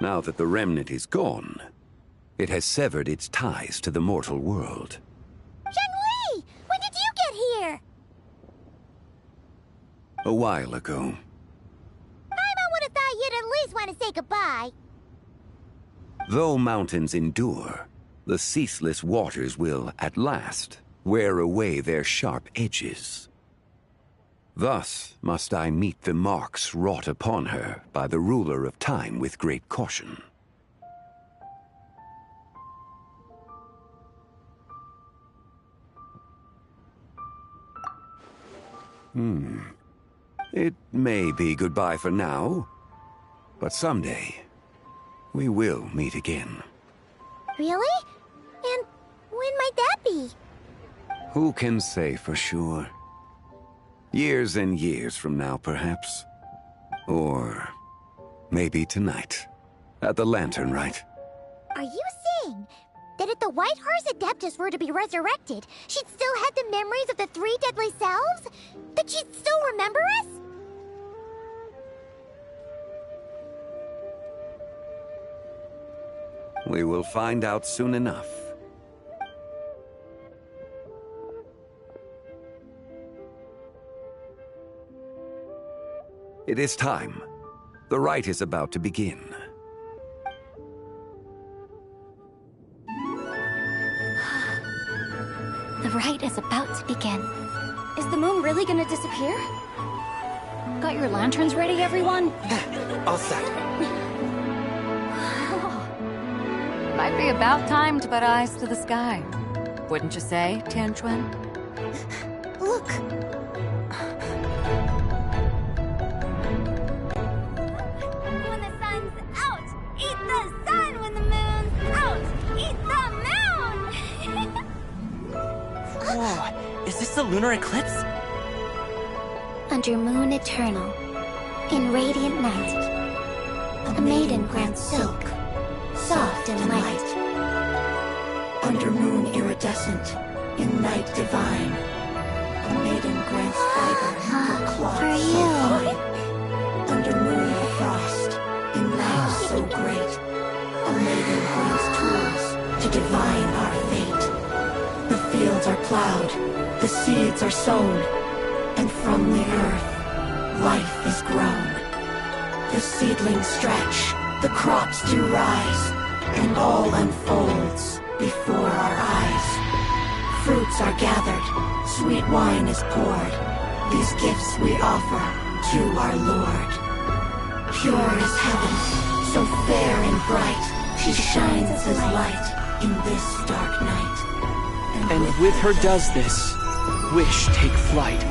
Now that the remnant is gone, it has severed its ties to the mortal world. Zhangli! When did you get here? A while ago. Paimon would have thought you'd at least want to say goodbye. Though mountains endure, the ceaseless waters will, at last, wear away their sharp edges. Thus must I meet the marks wrought upon her by the ruler of time with great caution. It may be goodbye for now, but someday we will meet again. Really? And when might that be? Who can say for sure? Years and years from now, perhaps. Or maybe tonight, at the Lanternlit. Are you saying that if the White Horse Adeptus were to be resurrected, she'd still have the memories of the three deadly selves? That she'd still remember us? We will find out soon enough. It is time. The rite is about to begin. The rite is about to begin. Is the moon really gonna disappear? Got your lanterns ready, everyone? All set. Might be about time to put eyes to the sky. Wouldn't you say, Tianchuan? Look! When the sun's out, eat the sun. When the moon's out, eat the moon. Whoa, is this the lunar eclipse? Under moon eternal, in radiant night, a maiden grants silk, soft and light. Under moon iridescent, in night divine, a maiden grants fiber for cloth For so you. fine. Under moon of frost, in night so great, a maiden grants tools to divine our fate. The fields are plowed, the seeds are sown, and from the earth, life is grown. The seedlings stretch, the crops do rise, and all unfolds before our eyes. Fruits are gathered, sweet wine is poured. These gifts we offer to our Lord. Pure is heaven, so fair and bright, she shines as light in this dark night. And with her does this, wish take flight.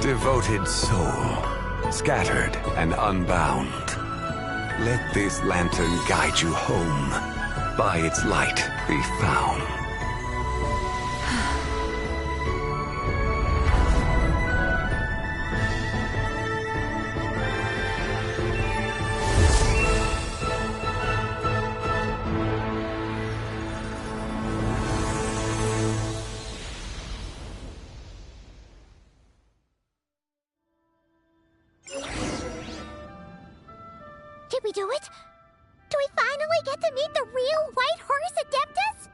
Devoted soul, scattered and unbound. Let this lantern guide you home. By its light be found. Did we do it? Do we finally get to meet the real White Horse Adeptus?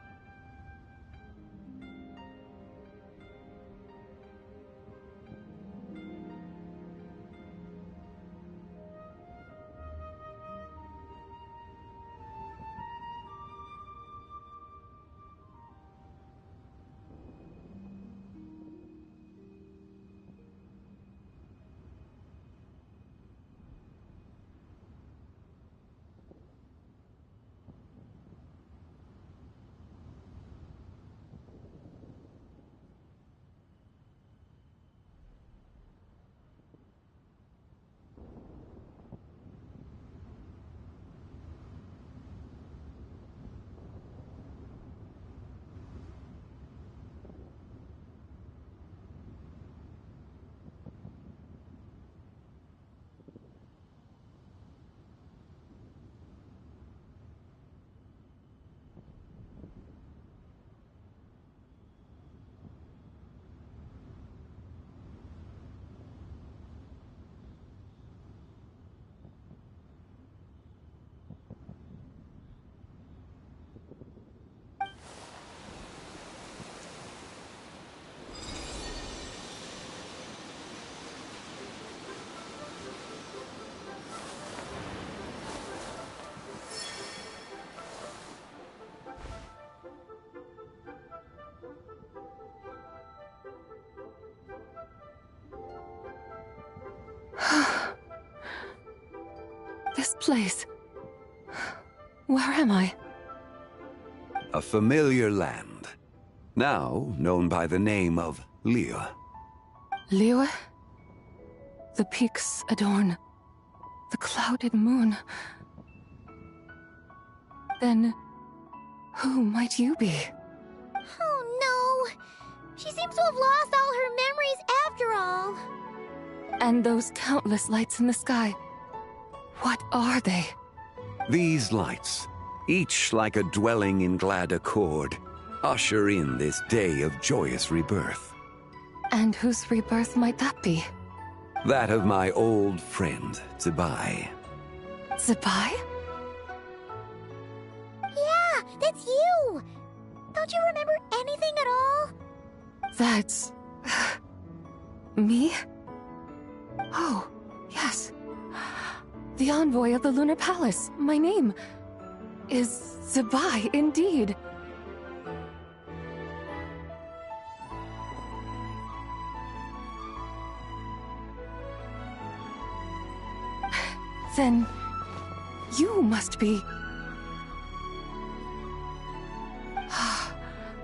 This place. Where am I? A familiar land. now known by the name of Liyue. Liyue? The peaks adorn the clouded moon. Then, who might you be? Oh no! She seems to have lost all her memories after all. And those countless lights in the sky, what are they? These lights, each like a dwelling in glad accord, usher in this day of joyous rebirth. And whose rebirth might that be? That of my old friend, Zibai. Zibai? Yeah, that's you! Don't you remember anything at all? That's... me? Oh, yes. The envoy of the Lunar Palace. My name is Zibai, indeed. Then you must be...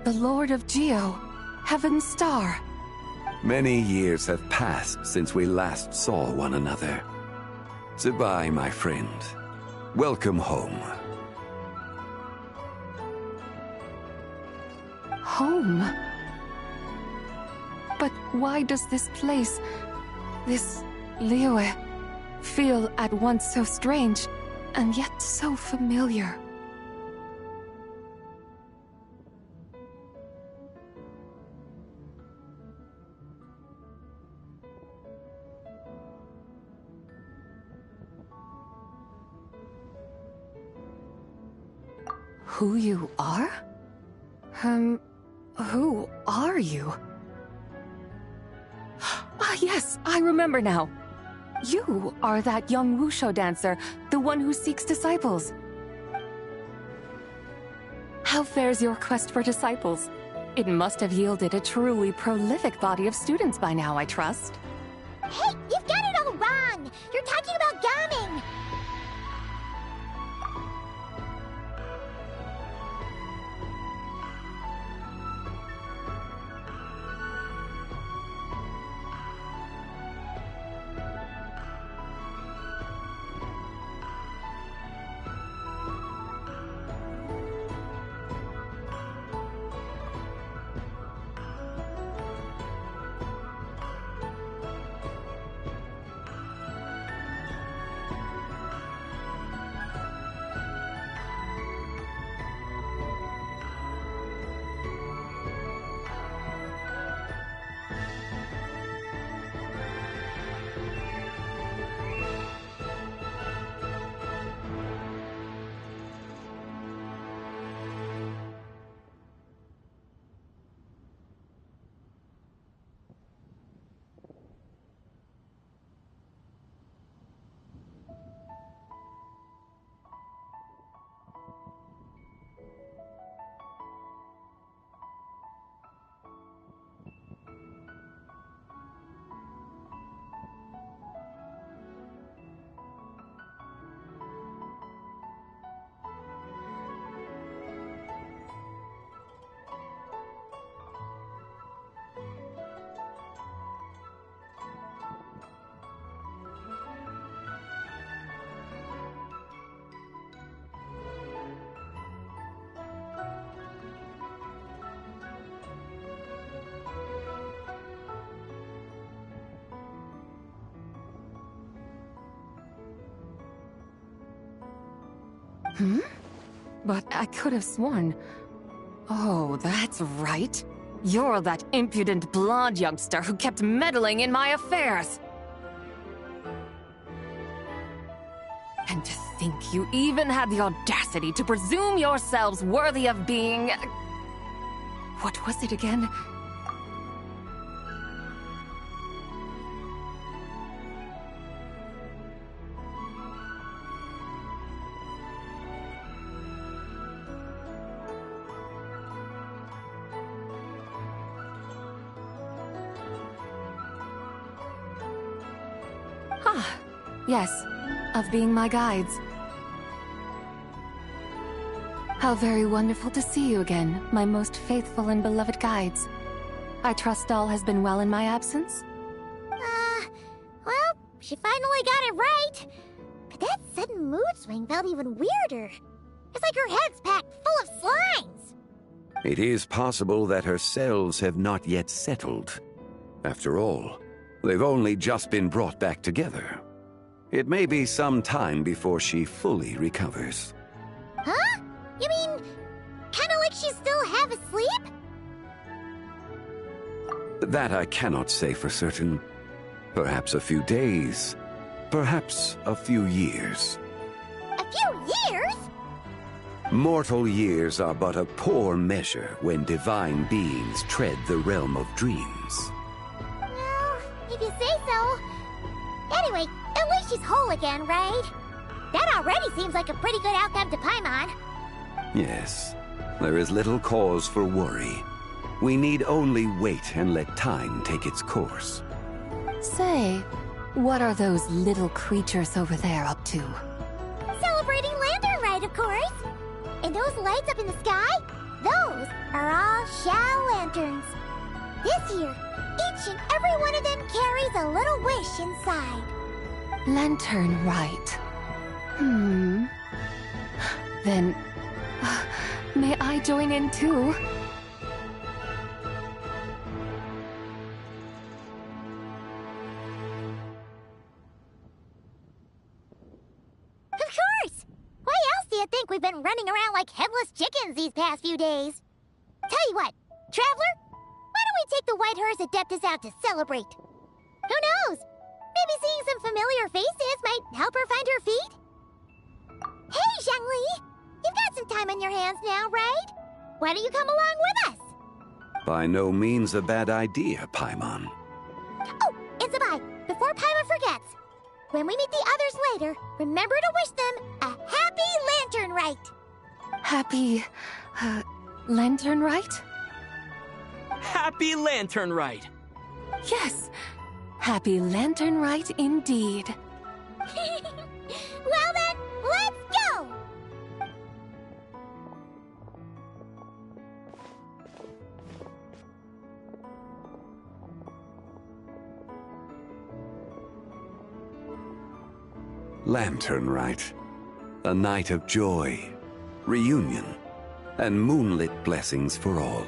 the Lord of Geo, Heaven's Star. Many years have passed since we last saw one another. Zibai, my friend. Welcome home. Home? But why does this place, this Liyue, feel at once so strange, and yet so familiar? Who you are? Who are you? Ah, yes, I remember now. You are that young wushu dancer, the one who seeks disciples. How fares your quest for disciples? It must have yielded a truly prolific body of students by now, I trust. Hey, you've got it all wrong! You're talking about gaming! But I could have sworn... Oh, that's right. You're that impudent blonde youngster who kept meddling in my affairs. And to think you even had the audacity to presume yourselves worthy of being... What was it again? Yes, of being my guides. How very wonderful to see you again, my most faithful and beloved guides. I trust all has been well in my absence? Well, she finally got it right. But that sudden mood swing felt even weirder. It's like her head's packed full of slimes. It is possible that her cells have not yet settled. After all, they've only just been brought back together. It may be some time before she fully recovers. Huh? You mean, kinda like she's still half asleep? That I cannot say for certain. Perhaps a few days, perhaps a few years. A few years? Mortal years are but a poor measure when divine beings tread the realm of dreams. Well, if you say so. Anyway, at least she's whole again, right? That already seems like a pretty good outcome to Paimon. Yes, there is little cause for worry. We need only wait and let time take its course. Say, what are those little creatures over there up to? Celebrating Lanternlit, of course. And those lights up in the sky? Those are all Xiao lanterns. This year, each and every one of them carries a little wish inside. Lanternlit. Then, may I join in too? Of course! Why else do you think we've been running around like headless chickens these past few days? Tell you what, Traveler, why don't we take the White Hearse Adeptus out to celebrate? Who knows? Maybe seeing some familiar faces might help her find her feet? Hey, Zhangli! You've got some time on your hands now, right? Why don't you come along with us? By no means a bad idea, Paimon. Oh, and Sabai, before Paimon forgets, when we meet the others later, remember to wish them a happy Lanternlit. Happy... Lanternlit? Happy Lanternlit! Yes! Happy Lanternlit indeed. Well then, let's go! Lanternlit. A night of joy, reunion, and moonlit blessings for all.